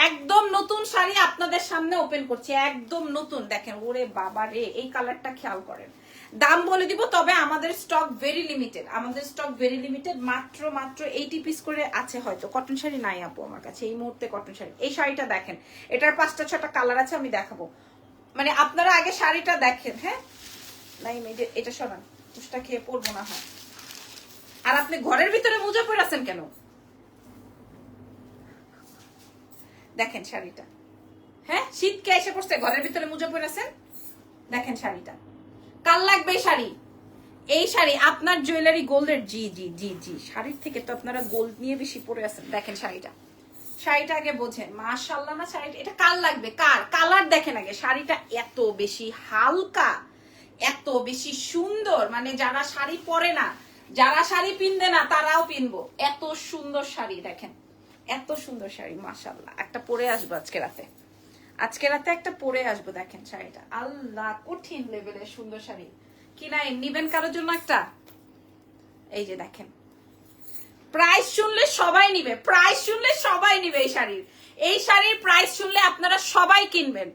একদম নতুন শাড়ি আপনাদের সামনে ওপেন করছি, একদম নতুন। দেখেন ওরে বাবা রে, এই কালারটা খেয়াল করেন। দাম বলে দিব, তবে আমাদের স্টক ভেরি লিমিটেড, আমাদের স্টক ভেরি লিমিটেড, মাত্র 80 পিস করে আছে হয়তো। কটন শাড়ি নাই আপু আমার কাছে এই মুহূর্তে, কটন শাড়ি। এই শাড়িটা দেখেন, এটার 5টা-6টা কালার আছে, আমি দেখাবো। মানে আপনারা আগে শাড়িটা দেখেন, হ্যাঁ? নাই এটা সরান, কুষ্টা খেয়ে পড়বো না হয়। আর আপনি ঘরের ভিতরে মোজা পরে আছেন কেন? দেখেন শাড়িটা, হ্যাঁ শীতকে এসে পড়ছে, ঘরের ভিতরে মোজা পরে আছেন। দেখেন শাড়িটা, কাল লাগবে এই শাড়ি, এই শাড়ি আপনার জুয়েলারি গোল্ডের, জি জি জি জি, শাড়ির থেকে তো আপনারা গোল্ড নিয়ে বেশি পরে আছেন। দেখেন শাড়িটা, শাড়িটা আগে বোঝেন, মাশাআল্লাহ না শাড়িটা, এটা কাল লাগবে, কার কালার দেখেন আগে। শাড়িটা এত বেশি হালকা, এত বেশি সুন্দর, মানে যারা শাড়ি পরে না, যারা শাড়ি পিনবে না তারাও পিনবো, এত সুন্দর শাড়ি দেখেন, এত সুন্দর শাড়ি মাশাআল্লাহ। একটা পরে আসবো আজকে রাতে, আজকে রাতে একটা পরে আসবো। দেখেন শাড়িটা, আল্লাহ কঠিন লেভেলের সুন্দর শাড়ি। কি নাই নিবেন কারোর জন্য একটা? এই যে দেখেন, প্রাইস শুনলে সবাই নিবে, প্রাইস শুনলে সবাই নিবে এই শাড়ির, এই শাড়ির প্রাইস শুনলে আপনারা সবাই কিনবেন।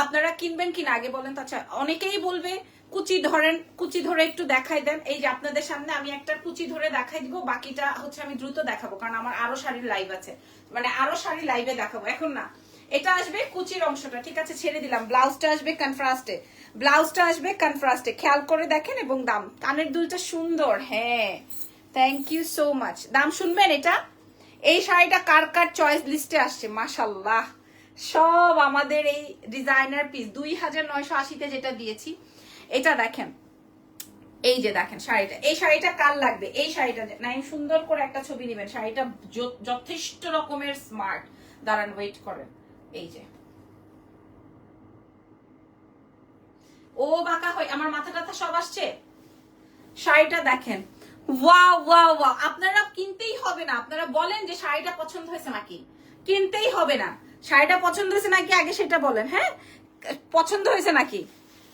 আপনারা কিনবেন কিনা আগে বলেন তো। আচ্ছা অনেকেই বলবে কুচি ধরেন, কুচি ধরে একটু দেখাই দেন। এই যে আপনাদের সামনে আমি একটা কুচি ধরে দেখাই দিব, বাকিটা হচ্ছে আমি দ্রুত দেখাবো, কারণ আমার আরো শাড়ির লাইভ আছে, মানে আরো শাড়ি লাইভে দেখাবো, এখন না। এটা আসবে কুচির অংশটা, ঠিক আছে? ছেড়ে দিলাম। ব্লাউজটা আসবে কনট্রাস্টে, ব্লাউজটা আসবে কনট্রাস্টে, খেয়াল করে দেখেন। এবং দাম, কানের দুলটা সুন্দর, হ্যাঁ থ্যাংক ইউ সো মাচ। দাম শুনবেন এটা, এই শাড়িটা কার কার চয়েস লিস্টে আসছে মাশাআল্লাহ, সব আমাদের এই ডিজাইনার পিস। 2980-তে যেটা দিয়েছি, এটা দেখেন, এই যে দেখেন শাড়িটা, এই শাড়িটা কার লাগবে? এই শাড়িটা নাই, সুন্দর করে একটা ছবি নেবেন। শাড়িটা যথেষ্ট রকমের স্মার্ট, দাঁড়ান ওয়েট করেন। এই যে ও বাঁকা হয়, আমার মাথা টাথা সব আসছে। শাড়িটা দেখেন, ওয়াও ওয়াও ওয়াও, আপনারা কিনতেই হবে না। আপনারা বলেন যে শাড়িটা পছন্দ হয়েছে নাকি, কিনতেই হবে না। শাড়িটা পছন্দ হয়েছে নাকি আগে সেটা বলেন, হ্যাঁ পছন্দ হয়েছে নাকি?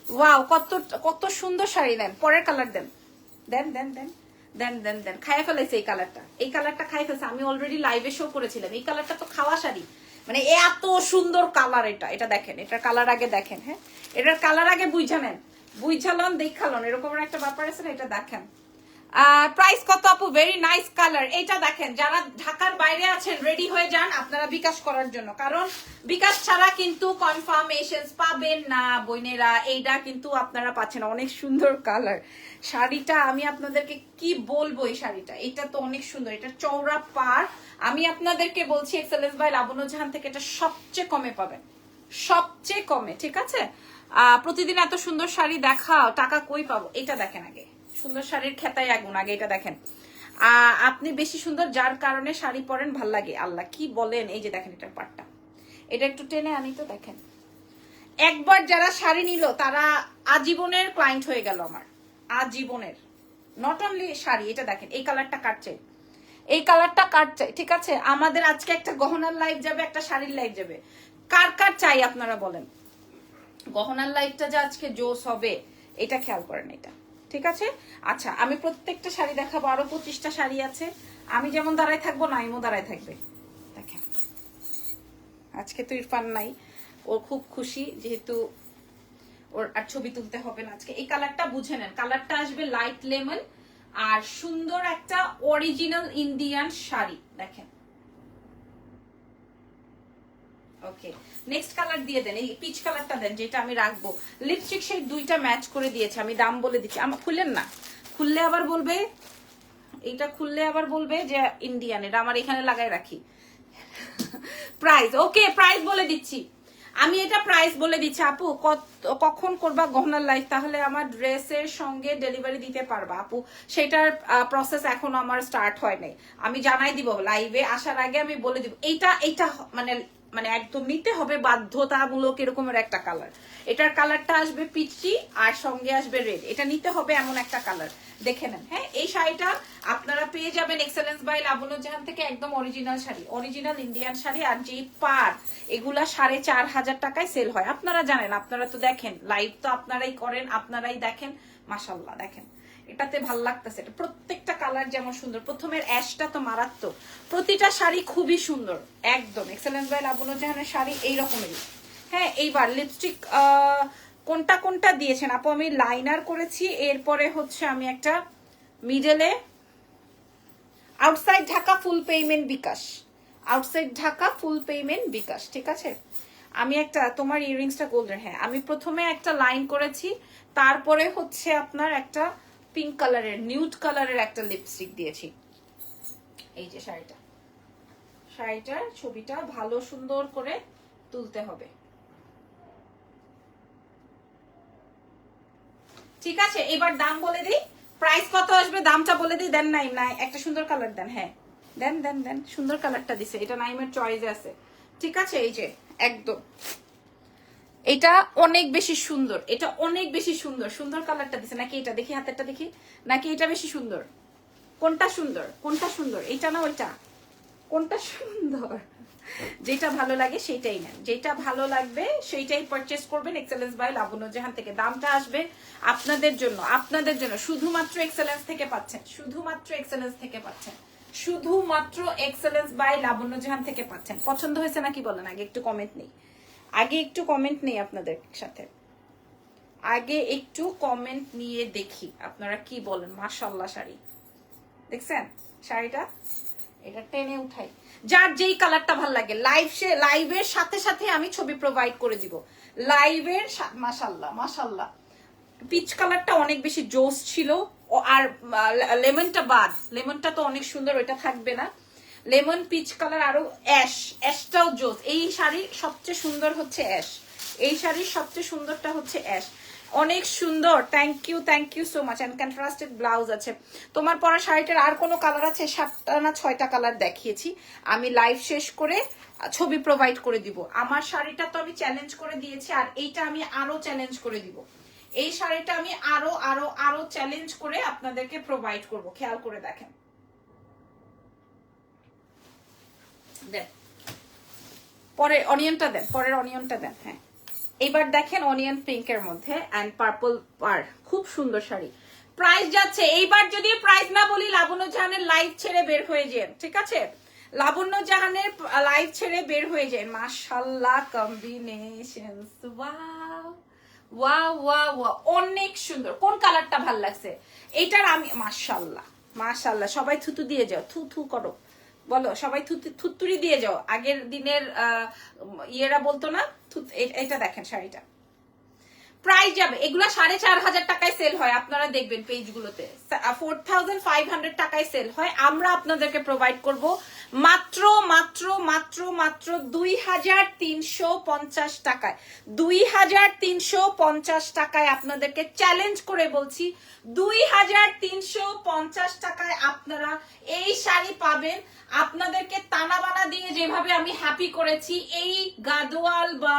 ওয়াও, কত কত সুন্দর শাড়ি। দেন পরের কালার, দেন দেন দেন দেন দেন দেন দেন। খাইয়ে ফেলেছে এই কালারটা, এই কালারটা খাইয়ে ফেলছে। আমি অলরেডি লাইভে শো করেছিলাম, এই কালারটা তো খাওয়া শাড়ি, মানে এত সুন্দর কালার। এটা এটা দেখেন, এটার কালার আগে দেখেন, হ্যাঁ এটার কালার আগে বুঝা নেন, বুঝালন দেখালন, এরকম একটা ব্যাপার আছে না। এটা দেখেন, প্রাইস কত আপু? Very nice colour. এটা দেখেন, যারা ঢাকার বাইরে আছেন রেডি হয়ে যান আপনারা বিকাশ করার জন্য, কারণ বিকাশ ছাড়া কিন্তু কনফার্মেশন পাবেন না বইনেরা। এইটা কিন্তু আপনারা পাচ্ছেন, অনেক সুন্দর কালার। শাড়িটা আমি আপনাদেরকে কি বলবো, এই শাড়িটা এটা তো অনেক সুন্দর। এটা চওড়া পার, আমি আপনাদেরকে বলছি এক্সেলেন্স বাই লাবণ্য জাহান থেকে এটা সবচেয়ে কমে পাবেন, সবচেয়ে কমে, ঠিক আছে? প্রতিদিন এত সুন্দর শাড়ি দেখাও, টাকা কই পাবো? এটা দেখেন আগে, সুন্দর শাড়ির খেতায় আগুন। আগে এটা দেখেন, আপনি বেশি সুন্দর যার কারণে শাড়ি পরেন ভাল লাগে। আল্লাহ কি বলেন, এই যে দেখেন এটার পাটটা, এটা একটু টেনে আনি তো। দেখেন একবার যারা শাড়ি নিল তারা আজীবনের ক্লায়েন্ট হয়ে গেল আমার, আজীবনের। নট অনলি শাড়ি, এটা দেখেন এই কালারটা কাটছে, এই কালারটা কাটছে, ঠিক আছে? আমাদের আজকে একটা গহনার লাইভ যাবে, একটা শাড়ির লাইভ যাবে, কার কার চাই আপনারা বলেন? গহনার লাইভটা যে আজকে জোস হবে এটা খেয়াল করেন, এটা ঠিক আছে? আচ্ছা আমি প্রত্যেকটা শাড়ি দেখাবো, আরো 25টা শাড়ি আছে। আমি যেমন দাঁড়ায় থাকবো, নাইমও দাঁড়ায় থাকবে। দেখেন আজকে তো ইরফান নাই, ও খুব খুশি যেহেতু ওর আর ছবি তুলতে হবে না আজকে। এই কালারটা বুঝে নেন, কালারটা আসবে লাইট লেমন, আর সুন্দর একটা অরিজিনাল ইন্ডিয়ান শাড়ি দেখেন। ওকে, নেক্সট কালার দিয়ে দেন, এই পিচ কালারটা দেন যেটা আমি রাখবো। লিপস্টিক শেড দুইটা ম্যাচ করে দিয়েছে, আমি দাম বলে দিচ্ছি। আমার খুললেন না, খুললে আবার বলবে, এইটা খুললে আবার বলবে যে ইন্ডিয়ান, এটা আমার এখানে লাগাই রাখি। প্রাইস, ওকে প্রাইস বলে দিচ্ছি, আমি এটা প্রাইস বলে দিচ্ছি। আপু কখন করবা গহনার লাইফ, তাহলে আমার ড্রেসের সঙ্গে ডেলিভারি দিতে পারবা? আপু সেটার প্রসেস এখনো আমার স্টার্ট হয় নাই, আমি জানাই দিব লাইভে আসার আগে, আমি বলে দিব। এইটা মানে মানে একদম নিতে হবে বাধ্যতামূলক এরকমের একটা কালার। এটার কালারটা আসবে পিচি আর সঙ্গে আসবে রেড, এটা নিতে হবে এমন একটা কালার। দেখে নেন। হ্যাঁ, এই শাড়িটা আপনারা পেয়ে যাবেন এক্সেলেন্স বাই লাবণ্য জাহান থেকে, একদম original sari, original Indian sari. আর যেই পার এগুলা 4,500 টাকায় সেল হয়, আপনারা জানেন, আপনারা তো দেখেন লাইভ, তো আপনারাই করেন, আপনারাই দেখেন। মাশাল্লাহ দেখেন, এটাতে ভাল লাগতেছে। প্রত্যেকটা কালার যেমন সুন্দর, প্রথমের অ্যাশটা তো মারাত্মক, প্রতিটা শাড়ি খুবই সুন্দর একদম। এক্সেলেন্স বাই লাবণ্য জাহানের শাড়ি এইরকমেরই। হ্যাঁ, এইবার লিপস্টিক কোনটা কোনটা দিয়েছেন আপু? আমি লাইনার করেছি, এরপরে হচ্ছে আমি একটা মিডলে, আউটসাইড ঢাকা ফুল পেমেন্ট বিকাশ, আউটসাইড ঢাকা ফুল পেমেন্ট বিকাশ, ঠিক আছে। আমি একটা, তোমার ইয়াররিংসটা গোল্ডেন, হ্যাঁ আমি প্রথমে একটা লাইন করেছি, তারপরে হচ্ছে আপনার একটা পিঙ্ক কালারের, নিউড কালারের একটা লিপস্টিক দিয়েছি। এই যে শাড়িটা, শাড়িটার ছবিটা ভালো সুন্দর করে তুলতে হবে, ঠিক আছে। এবার দাম বলে দিই, প্রাইস কত আসবে দামটা বলে দিই। দেন নাইম, নাই একটা সুন্দর কালার দেন, হ্যাঁ দেন দেন দেন, সুন্দর কালারটা দিছে, এটা নাইমের চয়েসে আছে, ঠিক আছে। এই যে একদম এটা অনেক বেশি সুন্দর, এটা অনেক বেশি সুন্দর, সুন্দর কালারটা দিছে। নাকি এটা দেখি, হাতেরটা দেখি, নাকি এটা বেশি সুন্দর? কোনটা সুন্দর, কোনটা সুন্দর, এইটা না ওইটা? কোনটা সুন্দর? যেটা ভালো লাগে সেইটাই নেন, যেটা ভালো লাগবে সেইটাই পারচেস করবেন এক্সেলেন্স বাই লাবণ্য জাহান থেকে। দামটা আসবে আপনাদের জন্য, আপনাদের জন্য শুধুমাত্র এক্সেলেন্স থেকে পাচ্ছেন, শুধুমাত্র এক্সেলেন্স থেকে পাচ্ছেন, শুধুমাত্র এক্সেলেন্স বাই লাবণ্য জাহান থেকে পাচ্ছেন। পছন্দ হয়েছে নাকি বলেন? আগে একটু কমেন্ট নেই, আগে একটু কমেন্ট নেই আপনাদের সাথে, আগে একটু কমেন্ট নিয়ে দেখি আপনারা কি বলেন। মাশাআল্লাহ শাড়ি দেখছেন, শাড়িটা এটা টেনে উঠাই, যার যেই কালারটা ভাল লাগে। লাইভের সাথে সাথে আমি ছবি প্রোভাইড করে দিব, লাইভের। মাশাআল্লাহ মাশাআল্লাহ, পিচ কালারটা অনেক বেশি জোস ছিল, আর লেমনটা বাদ, লেমনটা তো অনেক সুন্দর, ওইটা থাকবে না। লেমন, পিচ কালার, আরো অ্যাশটাও জোস। এই শাড়ির সবচেয়ে সুন্দর হচ্ছে অ্যাশ, এই শাড়ির সবচেয়ে সুন্দরটা হচ্ছে অ্যাশ, অনেক সুন্দর। Thank you so much. And contrasted blouse আছে। তোমার পরা শাড়িটার আর কোনো কালার আছে? 7টা না 6টা কালার দেখিয়েছি, আমি লাইভ শেষ করে ছবি প্রোভাইড করে দিব। আমার শাড়িটা তো আমি চ্যালেঞ্জ করে দিয়েছি, আর এইটা আমি আরো চ্যালেঞ্জ করে দিব, এই শাড়িটা আমি আরো আরো আরো চ্যালেঞ্জ করে আপনাদেরকে প্রোভাইড করব। খেয়াল করে দেখেন, দেন পরের অনিয়নটা দেন, পরের অনিয়নটা দেন। হ্যাঁ, এবার দেখেন অনিয়ন পিঙ্কের মধ্যে এন্ড পার্পল পার, খুব সুন্দর শাড়ি। প্রাইস যাচ্ছে, এইবার যদি প্রাইস না বলি লাবণ্য জাহানের লাইভ ছেড়ে বের হয়ে যান, ঠিক আছে। লাবণ্য জাহানের লাইভ ছেড়ে বের হয়ে যান। মাশাআল্লাহ combinations, wow wow wow wow, অনেক সুন্দর। কোন কালারটা ভাল লাগছে এইটার? আমি মাশাআল্লাহ মাশাআল্লাহ, সবাই থুতু দিয়ে যাও, থু থু করো, বলো সবাই থুতুরি দিয়ে যাও। আগের দিনের ইয়েরা বলতো না, এটা দেখেন শাড়িটা, প্রাইস যাবে এগুলা 4,500 টাকায় সেল হয়, আপনারা দেখবেন পেজগুলোতে 4,500 টাকায় সেল হয়। আমরা আপনাদেরকে প্রোভাইড করব মাত্র মাত্র মাত্র মাত্র 2,350 টাকায়, 2,350 টাকায় আপনাদেরকে চ্যালেঞ্জ করে বলছি, 2,350 টাকায় আপনারা এই শাড়ি পাবেন। আপনাদেরকে তানা বানা দিয়ে যেভাবে আমি হ্যাপি করেছি, এই গাদোয়াল বা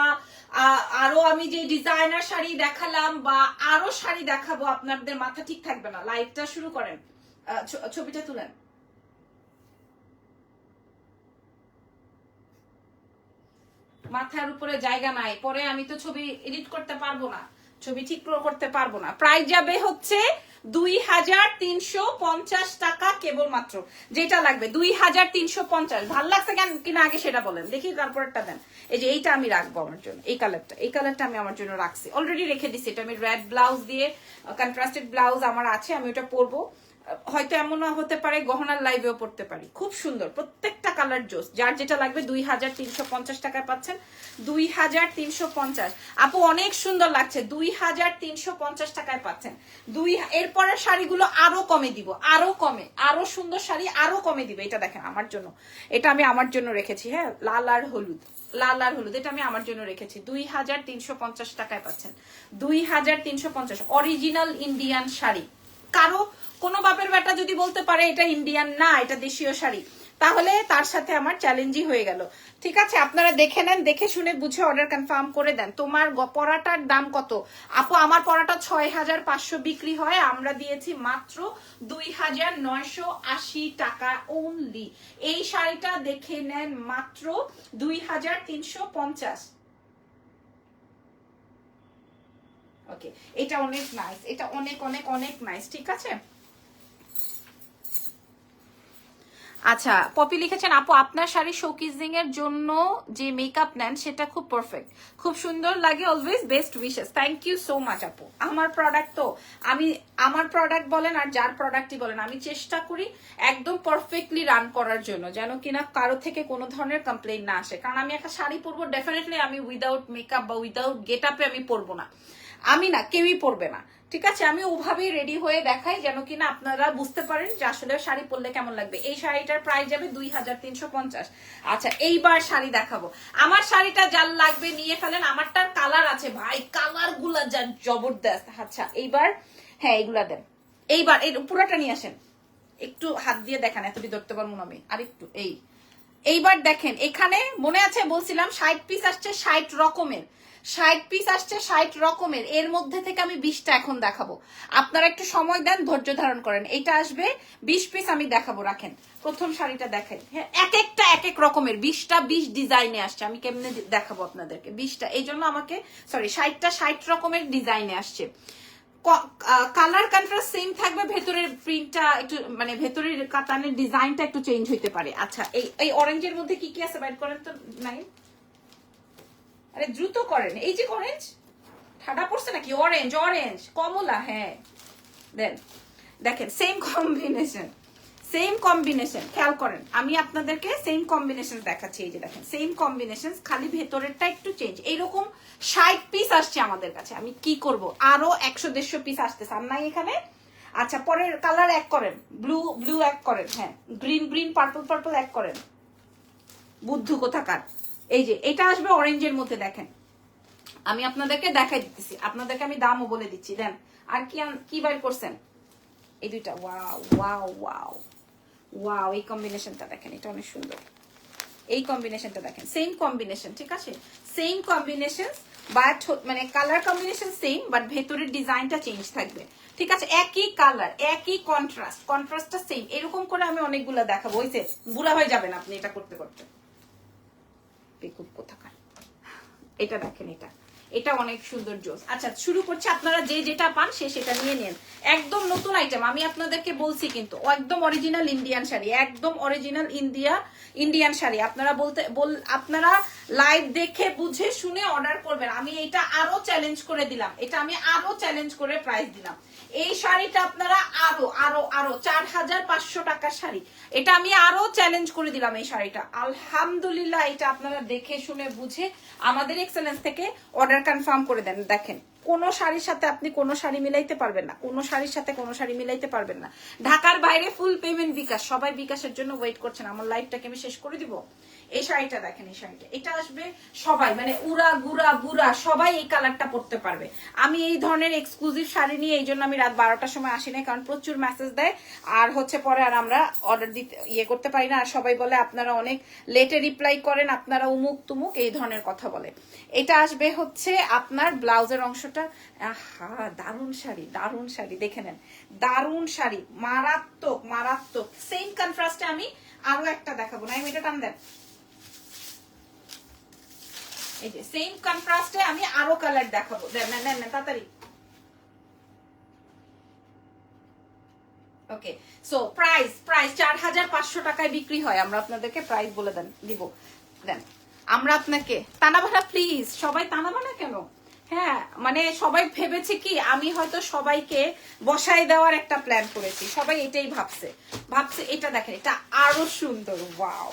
আরো আমি যে ডিজাইনার শাড়ি দেখালাম বা আরো শাড়ি দেখাবো, আপনাদের মাথা ঠিক থাকবে না। লাইভটা শুরু করেন, ছবিটা তুলেন। মাথার উপরে জায়গা নাই, পরে আমি তো ছবি এডিট করতে পারবো না, ছবি ঠিক করতে পারবো না। প্রাইস যাবে হচ্ছে 2,350 টাকা কেবলমাত্র, যেটা লাগবে 2,350। ভাল লাগছে কেন কিনা আগে সেটা বলেন দেখি, তারপরটা দেন। এই যে এইটা আমি রাখবো আমার জন্য, এই কালারটা আমি আমার জন্য রাখছি, অলরেডি রেখে দিচ্ছি। এটা আমি রেড ব্লাউজ দিয়ে, কন্ট্রাস্টেড ব্লাউজ আমার আছে, আমি ওটা পরবো। হয়তো এমনও হতে পারে গহনার লাইভেও পড়তে পারি। খুব সুন্দর, প্রত্যেকটা কালার জোস। যার যেটা লাগবে 2350 টাকায় পাচ্ছেন। 2350। আপু অনেক সুন্দর লাগছে, 2350 টাকায় পাচ্ছেন। এরপরের শাড়িগুলো আরো কমে দিব, আরো কমে, আরো সুন্দর শাড়ি আরো কমে দিব। এটা দেখেন আমার জন্য, এটা আমি আমার জন্য রেখেছি। হ্যাঁ, লাল আর হলুদ, লাল আর হলুদ, এটা আমি আমার জন্য রেখেছি। 2350 টাকায় পাচ্ছেন। 2350 অরিজিনাল ইন্ডিয়ান শাড়ি। কারো কোনো বাপের বেটা যদি বলতে পারে এটা ইন্ডিয়ান না, এটা দেশীয় শাড়ি, তাহলে তার সাথে আমার চ্যালেঞ্জই হয়ে গেল। ঠিক আছে, আপনারা দেখে নেন, দেখে শুনে বুঝে অর্ডার কনফার্ম করে দেন। তোমার পরাটার দাম কত আপু? আমার পরাটা 6500 বিক্রি হয়, আমরা দিয়েছি মাত্র 2980 টাকা অনলি। এই শাড়িটা দেখে নেন মাত্র 2350। ওকে, এটা অনেক নাইস, এটা অনেক অনেক অনেক নাইস। ঠিক আছে, আচ্ছা পপি লিখেছেন আপু আপনার শাড়ি শোকেজিং এর জন্য যে মেকআপ নেন সেটা খুব পারফেক্ট, খুব সুন্দর লাগে, always best wishes. Thank you so much আপু। আমার প্রোডাক্ট তো আমি, আমার প্রোডাক্ট বলেন আর যার প্রোডাক্টই বলেন, আমি চেষ্টা করি একদম পারফেক্টলি রান করার জন্য, যেন কিনা কারো থেকে কোনো ধরনের কমপ্লেইন না আসে। কারণ আমি একটা শাড়ি পরবো, ডেফিনেটলি আমি উইদাউট মেকআপ বা উইদাউট গেট আপে আমি পরবো না, আমি না, কেউই পরবে না। ঠিক আছে, আমি ওভাবেই রেডি হয়ে দেখাই যেন কিনা আপনারা বুঝতে পারেন যে আসলে শাড়ি পরলে কেমন লাগবে। এই শাড়িটার প্রাইস যাবে 2350। আচ্ছা এইবার শাড়ি দেখাবো। আমার শাড়িটা যার লাগবে নিয়ে ফেলেন, আমারটার কালার আছে ভাই, কালার গুলা যা জবরদস্ত। আচ্ছা এইবার, হ্যাঁ এইগুলা দেন, এইবার এই পুরোটা নিয়ে আসেন, একটু হাত দিয়ে দেখান, এতটি ধরতে পারবো না আমি, আর একটু এইবার দেখেন, এখানে মনে আছে বলছিলাম 60 পিস আসছে 60 রকমের, 60 পিস আসছে 60 রকমের, এর মধ্যে থেকে আমি 20টা এখন দেখাবো। আপনারা একটু সময় দেন, ধৈর্য ধারণ করেন। এটা আসবে 20 পিস আমি দেখাবো। রাখেন, প্রথম শাড়িটা দেখাই। হ্যাঁ, এক একটা এক এক রকমের, 20টা 20 ডিজাইনে আসছে। আমি কেমনে দেখাবো আপনাদেরকে 20টা, এই জন্য আমাকে সরি 60টা 60 রকমের ডিজাইনে আসছে। কালার কন্ট্রাস্ট সেম থাকবে, ভেতরের প্রিন্টটা একটু মানে ভেতরের কাতানের ডিজাইনটা একটু চেঞ্জ হইতে পারে। আচ্ছা এই অরেঞ্জের মধ্যে কি কি আছে বাইর করেন তো। নাই, আরে দ্রুত করেন। এই যে অরেঞ্জ, ঠাডা পড়ছে নাকি? অরেঞ্জ, অরেঞ্জ কমলা, হ্যাঁ দেন। দেখেন সেম কম্বিনেশন, সেম কম্বিনেশন, খেয়াল করেন, আমি আপনাদেরকে সেম কম্বিনেশন দেখাচ্ছি। এই যে দেখেন সেম কম্বিনেশন, খালি ভেতরেরটা একটু চেঞ্জ। এইরকম 60 পিস আসছে আমাদের কাছে। আমি কি করব, আরো 100-150 পিস আসতেছে। আর নাই এখানে। আচ্ছা পরের কালার এক করেন, ব্লু ব্লু এক করেন, হ্যাঁ গ্রিন গ্রিন, পার্পল পার্পল এক করেন, বুদ্ধু কোথাকার। এই যে এটা আসবে অরেঞ্জের মধ্যে। দেখেন আমি আপনাদেরকে দেখাই দিতেছি, আপনাদেরকে আমি দামও বলে দিচ্ছি। দেন আর কি কি বাইর করছেন? এই দুইটা, ওয়াও ওয়াও ওয়াও ওয়াও, এই কম্বিনেশনটা দেখেন, এটা অনেক সুন্দর। এই কম্বিনেশনটা দেখেন, সেম কম্বিনেশন, ঠিক আছে, সেম কম্বিনেশন, বাট মানে কালার কম্বিনেশন সেম, বাট ভেতরের ডিজাইনটা চেঞ্জ থাকবে। ঠিক আছে, একই কালার একই কন্ট্রাস্ট, কন্ট্রাস্টটা সেম। এরকম করে আমি অনেকগুলো দেখাবো। ওই যে বুড়া হয়ে যাবেন আপনি এটা করতে করতে। বেকুব কোথাকার। এটা দেখেন, এটা এটা অনেক সুন্দর জোস। আচ্ছা শুরু করছি, আপনারা যে যেটা পান সে সেটা নিয়ে নেন। একদম নতুন আইটেম আমি আপনাদেরকে বলছি, কিন্তু একদম অরিজিনাল ইন্ডিয়ান শাড়ি, একদম অরিজিনাল ইন্ডিয়ান শাড়ি। আপনারা আপনারা লাইভ দেখে বুঝে শুনে অর্ডার করবেন। আমি এটা আরো চ্যালেঞ্জ করে দিলাম, এটা আমি আরো চ্যালেঞ্জ করে প্রাইস দিলাম। এই শাড়িটা আপনারা আরো আরো আরো 4500 টাকার শাড়ি, এটা আমি আরো চ্যালেঞ্জ করে দিলাম। এই শাড়িটা আলহামদুলিল্লাহ, এটা আপনারা দেখে শুনে বুঝে আমাদের এক্সেলেন্স থেকে অর্ডার কনফার্ম করে দেন। দেখেন কোন শাড়ির সাথে আপনি কোন শাড়ি মিলাইতে পারবেন না, কোন শাড়ির সাথে কোন শাড়ি মিলাইতে পারবেন না। ঢাকার বাইরে ফুল পেমেন্ট বিকাশ, সবাই বিকাশের জন্য ওয়েট করছেন। আমার লাইফটাকে আমি শেষ করে দিব। এই শাড়িটা দেখেন, এই শাড়িটা এটা আসবে সবাই, মানে উড়া গুড়া বুড়া সবাই এই কালারটা পরতে পারবে। আমি এই ধরনের এক্সক্লুসিভ শাড়ি নিয়ে এই জন্য আমি রাত 12টার সময় আসি না, কারণ প্রচুর মেসেজ দেয়, আর হচ্ছে পরে আর আমরা অর্ডার দিতে করতে পারি না। আর সবাই বলে আপনারা অনেক লেটে রিপ্লাই করেন, আপনারা উমুক তুমুক এই ধরনের কথা বলে। এটা আসবে হচ্ছে আপনার ব্লাউজের অংশটা, দারুণ শাড়ি, দারুণ শাড়ি, দেখে নেন, দারুণ শাড়ি, মারাত্মক মারাত্মক। সেম কন্ট্রাস্টে আমি আরো একটা দেখাবো। না এটা টান দেন, এই যে সেম কন্ট্রাস্টে আমি আরো কালার দেখাবো। দেন নেন নেন তাড়াতাড়ি। ওকে, সো প্রাইস 4500 টাকায় বিক্রি হয়। আমরা আপনাদেরকে প্রাইস বলে দিব। দেন আমরা আপনাকে টানা ভাড়া, প্লিজ সবাই টানা ভাড়া কেন? হ্যাঁ মানে সবাই ভেবেছে কি আমি হয়তো সবাইকে বসাই দেওয়ার একটা প্ল্যান করেছি, সবাই এটাই ভাবছে এটা দেখেন এটা আরো সুন্দর, ওয়াও।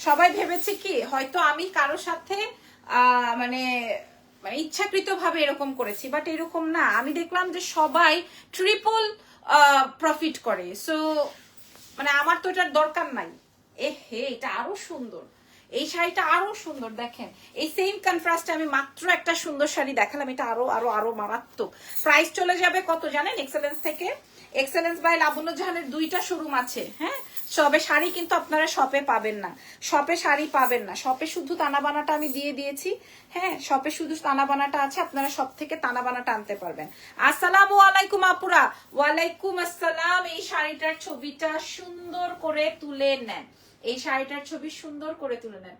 সবাই ভেবেছে কি হয়তো আমি কারো সাথে মানে মানে ইচ্ছাকৃত ভাবে এরকম করেছি, বাট এরকম না। আমি দেখলাম যে সবাই ট্রিপল প্রফিট করে, সো মানে আমার তো এটার দরকার নাই। হে এটা আরো সুন্দর, এই শাড়িটা আরো সুন্দর। দেখেন এই সেম কনট্রাস্টে আমি মাত্র একটা সুন্দর শাড়ি দেখালাম, এটা আরো আরো আরো মারাত্মক। প্রাইস চলে যাবে কত জানেন? এক্সেলেন্স থেকে, এক্সেলেন্স বাই লাবণ্য জাহানের 2টা শোরুম আছে, হ্যাঁ। সবে শাড়ি কিন্তু আপনারা শপে পাবেন না, শপে শাড়ি পাবেন না, শপে শুধু তানাবানাটা আমি দিয়ে দিয়েছি, হ্যাঁ। শপে শুধু তানাবানাটা আছে, আপনারা সব থেকে তানাবানাটা আনতে পারবেন। আসসালামু আলাইকুম আপুরা। ওয়ালাইকুম আসসালাম। এই শাড়িটার ছবিটা সুন্দর করে তুলে নেন, এই শাড়িটার ছবি সুন্দর করে তুলে নেন।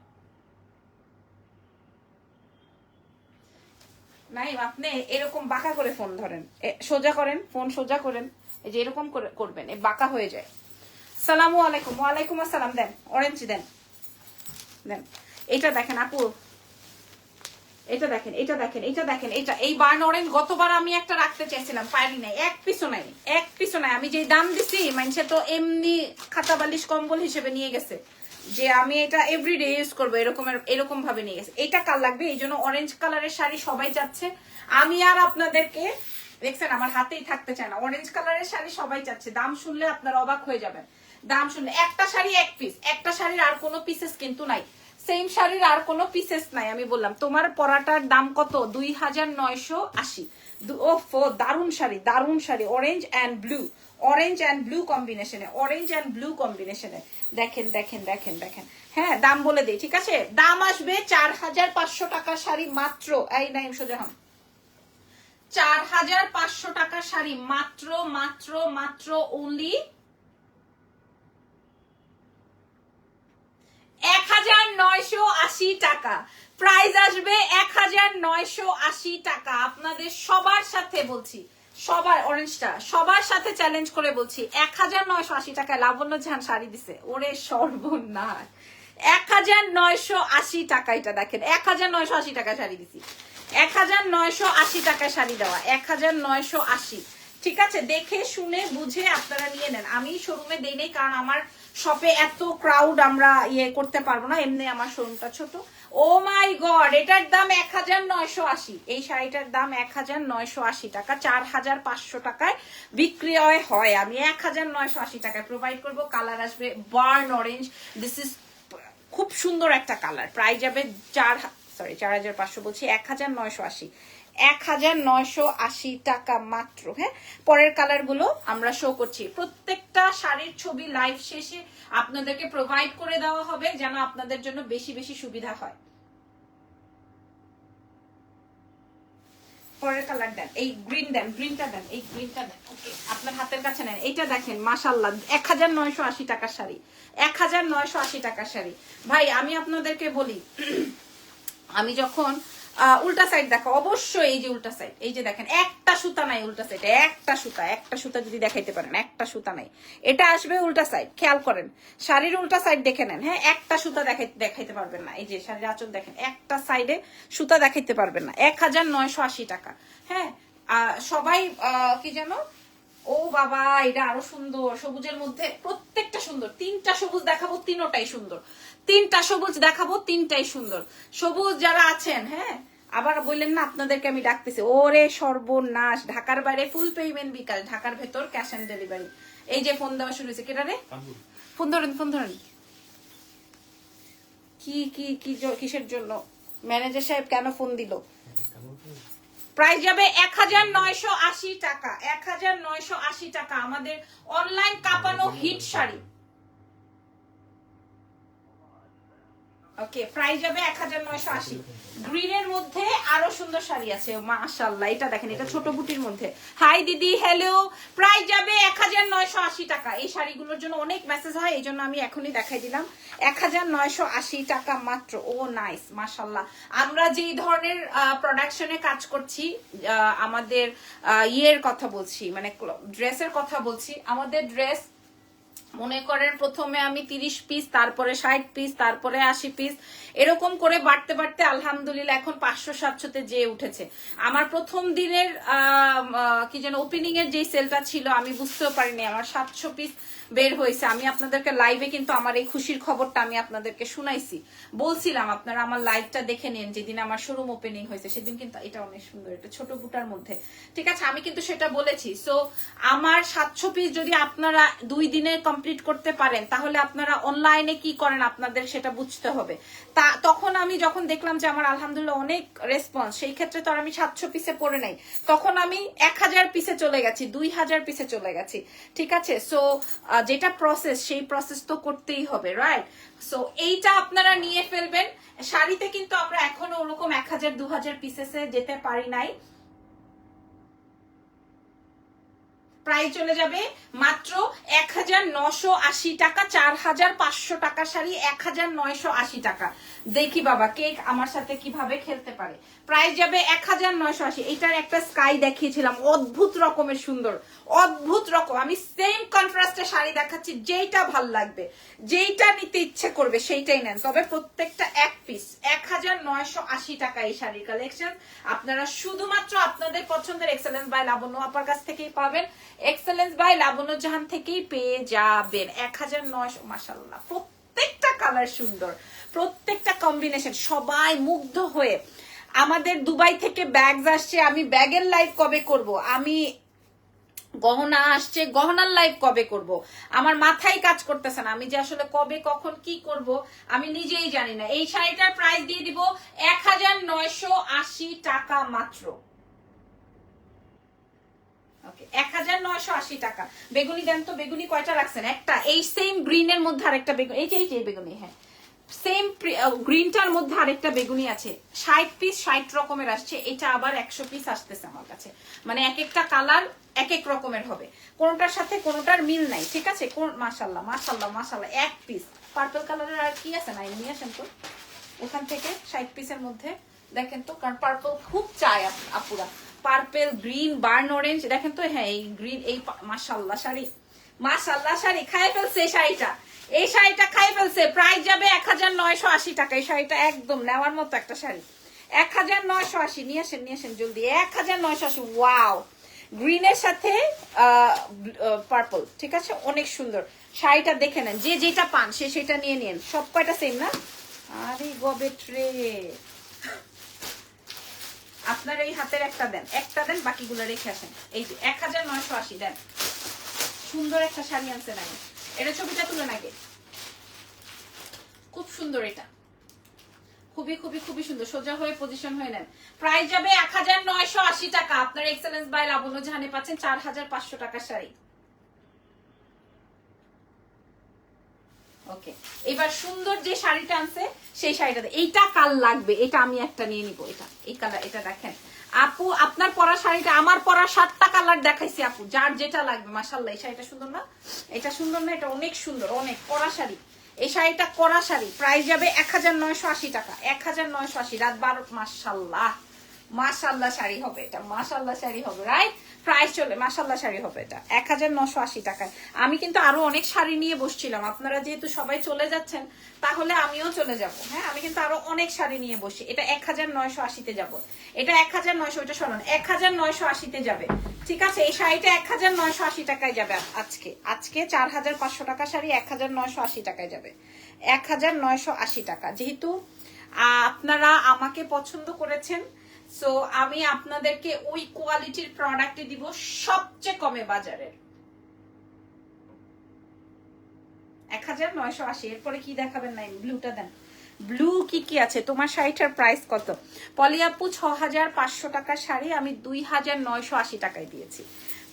নাই আপনি এরকম বাঁকা করে ফোন ধরেন, সোজা করেন, ফোন সোজা করেন, এই যে এরকম করে করবেন, এই বাঁকা হয়ে যায়। সালামু আলাইকুম। ওয়ালাইকুম আসসালাম। দেন অরেঞ্জ দেন, দেন। এটা দেখেন আপু, এটা দেখেন, এটা দেখেন, এটা দেখেন, এটা এই বার্ন অরেঞ্জ গতবার আমি একটা রাখতে চাইছিলাম, পারি নাই, এক পিসও নাই, এক পিসও নাই। আমি যে দাম দিছি মানুষে তো এমনি খাতা বালিশ কম্বল হিসেবে নিয়ে গেছে, যে আমি এটা এভরিডে ইউজ করবো এরকম ভাবে নিয়ে গেছে। এটা কাল লাগবে, এই জন্য অরেঞ্জ কালারের শাড়ি সবাই চাচ্ছে। আমি আর আপনাদেরকে দেখছেন আমার হাতেই থাকতে চায় না, অরেঞ্জ কালারের শাড়ি সবাই চাচ্ছে। দাম শুনলে আপনারা অবাক হয়ে যাবেন, দাম শুনলে। একটা শাড়ি এক পিস, একটা শাড়ির আর কোনো পিসেস কিন্তু নাই, সেম শাড়ির আর কোনো পিসেস নাই। আমি বললাম তোমার পরাটার দাম কত? 2980। ওফো দারুন শাড়ি, দারুন sari, orange and blue, orange and blue কম্বিনেশনে, অরেঞ্জ অ্যান্ড ব্লু কম্বিনেশনে। দেখেন দেখেন দেখেন দেখেন, হ্যাঁ দাম বলে দিই, ঠিক আছে? দাম আসবে 4500 টাকার শাড়ি মাত্র। এই নাই সোজা 4500 টাকার শাড়ি মাত্র মাত্র মাত্র অনলি 1980 টাকা। প্রাইস আসবে 1980 টাকা। আপনাদের সবার সাথে বলছি, সবার অরেঞ্জটা সবার সাথে চ্যালেঞ্জ করে বলছি, 1980 টাকায় লাবণ্য জাহান শাড়ি দিছে। ওরে সর্বনাশ, 1980 টাকা। এটা দেখেন 1980 টাকা শাড়ি দিছি, 1980 টাকায় শাড়ি দেওয়া, 1980। ঠিক আছে, দেখে শুনে বুঝে আপনারা নিয়ে নেন। আমি শোরুমে দেই নেই, কারণ আমার শপে এত ক্রাউড আমরা ইয়ে করতে পারবো না, এমনি আমার শোরুমটা ছোট। ও মাই গড, এটার দাম 1980। এই শাড়িটার দাম 1980 টাকা, 4500 টাকায় বিক্রি হয়। আমি 1980 টাকায় প্রোভাইড করবো। কালার আসবে বার্ন অরেঞ্জ, দিস ইজ খুব সুন্দর একটা কালার। প্রাইস যাবে 4500 বলছি, 1980, 1980 টাকা মাত্র। হ্যাঁ, পরের কালার গুলো আমরা শো করছি। প্রত্যেকটা শাড়ির ছবি লাইভ শেষে আপনাদেরকে প্রোভাইড করে দেওয়া হবে, যেন আপনাদের জন্য বেশি বেশি সুবিধা হয়। পরের কালার দেন, এই গ্রিন দেন, গ্রিনটা দেন, এই গ্রিনটা দেন। ওকে, আপনার হাতের কাছে নেন। এইটা দেখেন মাশাআল্লাহ, 1980 টাকার শাড়ি, 1980 টাকার শাড়ি। ভাই আমি আপনাদেরকে বলি, আমি যখন উল্টা সাইড দেখো অবশ্যই, এই যে উল্টা সাইড, এই যে দেখেন একটা সুতা নাই উল্টা সাইডে, একটা সুতা যদি দেখাইতে পারেন, একটা সুতা নাই। এটা আসবে উল্টা সাইড, খেয়াল করেন শাড়ির উল্টা সাইড দেখে নেন। হ্যাঁ, একটা সুতা দেখাইতে পারবেন না। এই যে শাড়ির আঁচল দেখেন, একটা সাইডে সুতা দেখাইতে পারবেন না। 1980 টাকা। হ্যাঁ, সবাই কি যেন, ও বাবা এটা আরো সুন্দর, সবুজের মধ্যে প্রত্যেকটা সুন্দর। 3টা সবুজ দেখাবো, 3টাই সুন্দর। 3টা সবুজ দেখাবো, 3টাই সুন্দর। সবুজ যারা আছেন, হ্যাঁ আবার বললেন না আপনাদেরকে আমি ডাকতেছি। ওরে সর্বনাশ, ঢাকার বাইরে ফুল পেমেন্ট বিকাশ, ঢাকার ভেতর ক্যাশ অন ডেলিভারি। এই যে ফোন দেওয়া শুরু হয়েছে, কেটা রে? ফোন ধরেন, ফোন ধরেন। কি কি কি কিসের জন্য ম্যানেজার সাহেব কেন ফোন দিল? প্রাইস যাবে 1980 টাকা, 1980 টাকা। আমাদের অনলাইন কাঁপানো হিট শাড়ি। ওকে, প্রাইস যাবে 1980। গ্রিনের মধ্যে আরো সুন্দর শাড়ি আছে, মাশাআল্লাহ। এটা দেখেন, এটা ছোট বুটির মধ্যে। হাই দিদি, হ্যালো। প্রাইস যাবে 1980 টাকা। এই শাড়িগুলোর জন্য অনেক মেসেজ হয়, এই জন্য আমি এখনই দেখাই দিলাম। 1980 টাকা মাত্র। ও নাইস, মাশাআল্লাহ। আমরা যেই ধরনের প্রোডাকশনে কাজ করছি, আমাদের ইয়ের কথা বলছি, মানে ড্রেসের কথা বলছি। আমাদের ড্রেস মনে করেন প্রথমে আমি 30 পিস, তারপরে 60 পিস, তারপরে 80 পিস, এরকম করে বাড়তে বাড়তে আলহামদুলিল্লাহ এখন 500-700-তে যেয়ে উঠেছে। আমার প্রথম দিনের কি যেন ওপেনিং এর যে সেলটা ছিল আমি বুঝতেও পারিনি আমার 700 পিস বের হয়েছে। আমি আপনাদেরকে লাইভে কিন্তু আমার এই খুশির খবরটা আমি আপনাদেরকে শুনাইছি, বলছিলাম আপনারা আমার লাইভটা দেখে নিন যেদিন আমার শোরুম ওপেনিং হয়েছে সেদিন। কিন্তু এটা অনেক সুন্দর, এটা ছোট বুটার মধ্যে, ঠিক আছে, আমি কিন্তু সেটা বলেছি। সো আমার 700 পিস যদি আপনারা 2 দিনে কমপ্লিট করতে পারেন তাহলে আপনারা অনলাইনে কি করেন আপনাদের সেটা বুঝতে হবে। তখন আমি যখন দেখলাম যে আমার আলহামদুলিল্লাহ অনেক রেসপন্স, সেই ক্ষেত্রে তো আর আমি 700 পিসে পড়ে নাই, তখন আমি 1000 পিসে চলে গেছি, 2000 পিসে চলে গেছি, ঠিক আছে। সো যেটা প্রসেস সেই প্রসেস তো করতেই হবে, রাইট? সো এইটা আপনারা নিয়ে ফেলবেন। শাড়িতে কিন্তু আমরা এখনো ওরকম 1000-2000 পিসেসে যেতে পারি নাই। প্রাইস চলে যাবে মাত্র 1980 টাকা। 4500 টাকা শাড়ি 1980 টাকা। দেখি বাবা কেক আমার সাথে কিভাবে খেলতে পারে। প্রাইস যাবে 1980। এটার একটা স্কাই দেখিয়েছিলাম, অদ্ভুত রকমের সুন্দর, অদ্ভুত রকম। আমি সেম কন্ট্রাস্টে শাড়ি দেখাচ্ছি, যেইটা ভাল লাগবে, যেইটা নিতে ইচ্ছে করবে সেইটাই নেন। তবে প্রত্যেকটা এক পিস 1980 টাকা এই শাড়ির কালেকশন। আপনারা শুধুমাত্র আপনাদের পছন্দের এক্সেলেন্স বাই লাবণ্য আপার কাছ থেকেই পাবেন, এক্সেলেন্স বাই লাবণ্য জাহান থেকেই পেয়ে যাবেন। 1900, মাশাআল্লাহ প্রত্যেকটা কালার সুন্দর, প্রত্যেকটা কম্বিনেশন, সবাই মুগ্ধ হয়ে। আমাদের দুবাই থেকে ব্যাগস আসছে, আমি ব্যাগের লাইভ কবে করব, আমি গহনা আসছে গহনার লাইভ কবে করব, আমার মাথায় কাজ করতেছে না, আমি যে আসলে কবে কখন কি করব আমি নিজেই জানি না। এই শাড়িটার প্রাইস দিয়ে দিব 1980 টাকা মাত্র। ওকে, 1980 টাকা। বেগুনি দেন তো, বেগুনি কয়টা রাখছেন? একটা। এই সেম গ্রিনের মধ্যে আরেকটা বেগুনি, এই যে বেগুনি, হ্যাঁ সেম গ্রিনটার মধ্যে আরেকটা বেগুনি আছে। 60 পিস 60 রকমের আসছে, এটা আবার 100 পিস আসতেছে আমার কাছে। মানে এক একটা কালার এক এক রকমের হবে, কোনটার সাথে কোনটার মিল নাই, ঠিক আছে। মাশাআল্লাহ মাশাআল্লাহ মাশাআল্লাহ। এক পিস পার্পল কালারের আর কি আছে না, নিয়ে আসেন তো ওখান থেকে 60 পিসের মধ্যে। দেখেন তো, কারণ পার্পল খুব চায় আপুরা, পার্পল, গ্রিন, বার্ন অরেঞ্জ, দেখেন তো, হ্যাঁ এই গ্রিন, এই মাশাআল্লাহ শাড়ি, মাশাআল্লাহ শাড়ি খায় ফেলছে এই শাড়িটা, এই শাড়িটা খায় ফেলছে। প্রাইস যাবে 1980 টাকা। এই শাড়িটা একদম নেওয়ার মতো একটা শাড়ি, 1980। নিয়ে আসেন জলদি, 1980। ওয়াও, গ্রিনের সাথে পার্পল, ঠিক আছে, অনেক সুন্দর শাড়িটা। দেখে নেন, যে যেটা পান সে সেটা নিয়ে নিন, সব কয়টা সেম না। আরে গবে ট্রে, আপনার এই হাতের একটা দেন, বাকিগুলো রেখে আসেন। এই যে 1980 দেন। সুন্দর একটা শাড়ি আনছেন, আমি এটা ছবিটা তুলে নাকি, খুব সুন্দর, এটা খুবই খুবই খুবই সুন্দর। সোজা হয়ে পজিশন হয়ে নেন। প্রাইস যাবে 1980 টাকা। আপনার এক্সেলেন্স বাই লাবণ্য জাহানে পাচ্ছেন 4500 টাকার শাড়ি। ওকে, এবার সুন্দর যে শাড়িটা আনছে সেই শাড়িটা, এইটা কাল লাগবে, এটা আমি একটা নিয়ে নিব। এটা এই কালার, এটা দেখেন আপু, আপনার পরা শাড়িটা, আমার পরা 7টা কালার দেখাইছি আপু, যার যেটা লাগবে। মাশাআল্লাহ, এই শাড়িটা সুন্দর না, এটা সুন্দর না, এটা অনেক সুন্দর, অনেক কড়া শাড়ি। এই শাড়িটা কড়া শাড়ি, প্রাইস যাবে 1980 টাকা। 1980, রাত 12। মাশাআল্লাহ মাশাআল্লাহ শাড়ি হবে এটা, মাশাআল্লাহ শাড়ি হবে, রাইট? প্রাইস চলে, মাশাআল্লাহ শাড়ি হবে এটা 1980 টাকায়। আমি কিন্তু আরো অনেক শাড়ি নিয়ে বসছিলাম, আপনারা যেহেতু সবাই চলে যাচ্ছেন তাহলে আমিও চলে যাব। হ্যাঁ, আমি কিন্তু আরো অনেক শাড়ি নিয়ে বসছি। এটা 1980-তে যাব, এটা 1900, ওটা শোনেন 1980-তে যাবে, ঠিক আছে। এই শাড়িটা 1980 টাকায় যাবে আজকে 4500 টাকা শাড়ি 1980 টাকায় যাবে, 1980 টাকা। যেহেতু আপনারা আমাকে পছন্দ করেছেন, সো আমি আপনাদেরকে ওই কোয়ালিটির প্রোডাক্টই দিব সবচেয়ে কমে বাজারের, 1980। এরপরে কি দেখাবেন? নাই ব্লুটা দেন। ব্লু কি আছে তোমার শাড়িটার প্রাইস কত? পলি আপু 6500 টাকার শাড়ি আমি 2980 টাকায় দিয়েছি,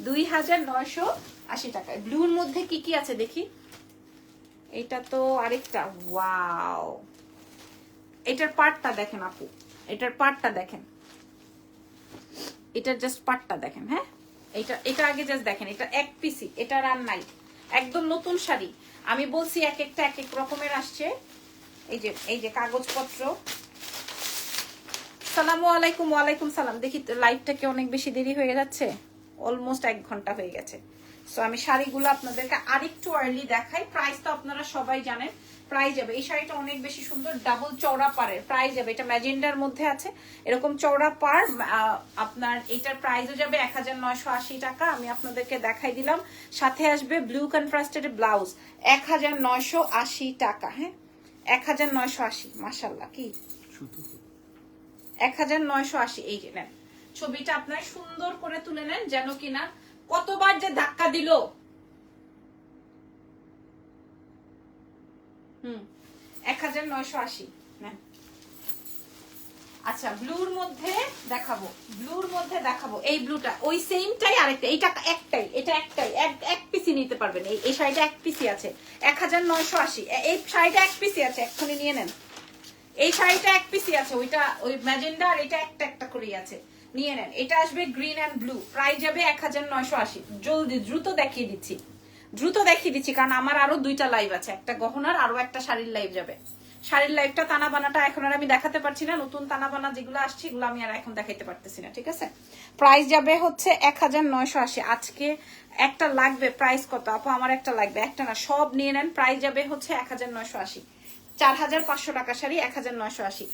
2980 টাকায়। ব্লুর মধ্যে কি আছে দেখি। এটা তো আরেকটা, ওয়াও, এটার পার্টটা দেখেন আপু, এটার পার্টটা দেখেন, এটার জাস্ট পার্টটা দেখেন। হ্যাঁ, এটা আগে জাস্ট দেখেন, এটা এক পিসি, এটা আর নাই, একদম নতুন শাড়ি। আমি বলছি এক একটা এক এক রকমের আসছে। এই যে কাগজপত্র। সালামু আলাইকুম। ওয়ালাইকুম সালাম। দেখি লাইভটাকে অনেক বেশি দেরি হয়ে যাচ্ছে, অলমোস্ট 1 ঘন্টা হয়ে গেছে। সো আমি শাড়িগুলো আপনাদেরকে আরেকটু আর্লি দেখাই। প্রাইস তো আপনারা সবাই জানেন, প্রাইস যাবে। এই শাড়িটা অনেক বেশি সুন্দর, ডাবল চওড়া পাড়ের, প্রাইস যাবে, এটা ম্যাজেন্ডার মধ্যে আছে, এরকম চওড়া পাড়। আপনার এইটার প্রাইসও যাবে 1980 টাকা। আমি আপনাদেরকে দেখাই দিলাম। সাথে আসবে ব্লু কন্ট্রাস্টেড ব্লাউজ, 1980 টাকা। হ্যাঁ 1980, মাশাল্লাহ, কি 1980। এই যে নেন, ছবিটা আপনার সুন্দর করে তুলে নেন, যেন কিনা কতবার যে ধাক্কা দিল। 1980 নেন। আচ্ছা ব্লুর মধ্যে দেখাবো, ব্লুর মধ্যে দেখাবো এই ব্লুটা, ওই সেমটাই আরেকটা, এইটা একটাই, এটা একটাই, এক পিসি নিতে পারবেন। এই শাড়িটা এক পিসি আছে 1980। এই শাড়িটা এক পিসি আছে, এক্ষুনি নিয়ে নেন। এই শাড়িটা এক পিসি আছে, ওইটা ওই ম্যাজেন্ডা, আর এটা একটা একটা করেই আছে, নিয়ে নেন। এটা আসবে গ্রিন এন্ড ব্লু, প্রাইস যাবে 1980। জলদি দ্রুত দেখিয়ে দিচ্ছি, দ্রুত দেখিয়ে দিচ্ছি, কারণ আমার আরো দুইটা লাইভ আছে, একটা গহনার, আরো একটা শাড়ির লাইভ যাবে। শাড়ির লাইভটা তানা বানাটা এখন আর আমি দেখাতে পারছি না, নতুন তানা বানা যেগুলো আসছে এগুলো আমি আর এখন দেখাইতে পারতেছি না, ঠিক আছে। প্রাইস যাবে হচ্ছে 1980। আজকে একটা লাগবে, প্রাইস কত আপু? আমার একটা লাগবে, একটা না, সব নিয়ে নেন। প্রাইস যাবে হচ্ছে 1980, 4500 টাকা শাড়ি 1980।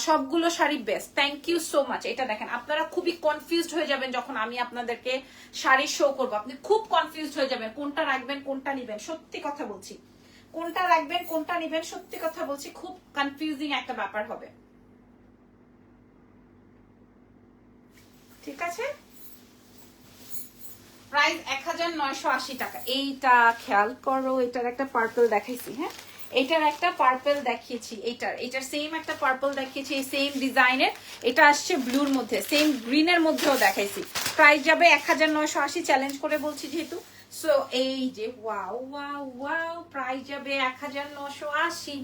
সবগুলো sari best, thank you so much. এটা দেখেন, আপনারা খুবই কনফিউজড হয়ে যাবেন যখন আমি আপনাদেরকে শাড়ি শো করবো, আপনি খুব কনফিউজড হয়ে যাবেন কোনটা রাখবেন কোনটা নিবেন, সত্যি কথা বলছি, কোনটা রাখবেন কোনটা নিবেন, সত্যি কথা বলছি, খুব কনফিউজিং একটা ব্যাপার হবে, ঠিক আছে। প্রাইস 1980 টাকা। এইটা খেয়াল করো, এটার একটা পার্পল দেখাইছি, হ্যাঁ এটার একটা পার্পল দেখিয়েছি, এটার সেম একটা পার্পল দেখিয়েছি, এই সেম ডিজাইনের, এটা আসছে ব্লুর মধ্যে, সেম গ্রিনের মধ্যেও দেখাইছি। প্রাইস যাবে 1980, চ্যালেঞ্জ করে বলছি যেহেতু। সো এই যে ওয়াও ওয়াও ওয়াও, প্রাইস যাবে 1980।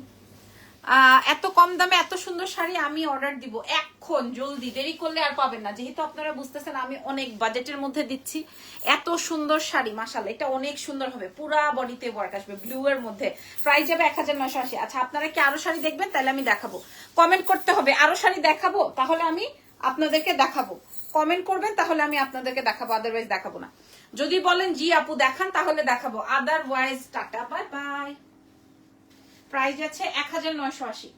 এত কম দামে এত সুন্দর শাড়ি আমি অর্ডার দিব এখন, জলদি, দেরি করলে আর পাবেন না। যেহেতু আপনারা বুঝতেছেন আমি অনেক বাজেটের মধ্যে দিচ্ছি, এত সুন্দর শাড়ি, মাশাআল্লাহ, এটা অনেক সুন্দর হবে, পুরা বডিতে ওয়ার্ক আসবে, ব্লু এর মধ্যে। প্রাইস যাবে 1980। আচ্ছা আপনারা কি আরো শাড়ি দেখবেন? তাহলে আমি দেখাবো, কমেন্ট করতে হবে, আরো শাড়ি দেখাবো, তাহলে আমি আপনাদেরকে দেখাবো। কমেন্ট করবেন, তাহলে আমি আপনাদেরকে দেখাবো, আদারওয়াইজ দেখাবো না। যদি বলেন জি আপু দেখান, তাহলে দেখাবো, otherwise tata, bye bye. Price যাচ্ছে 1980।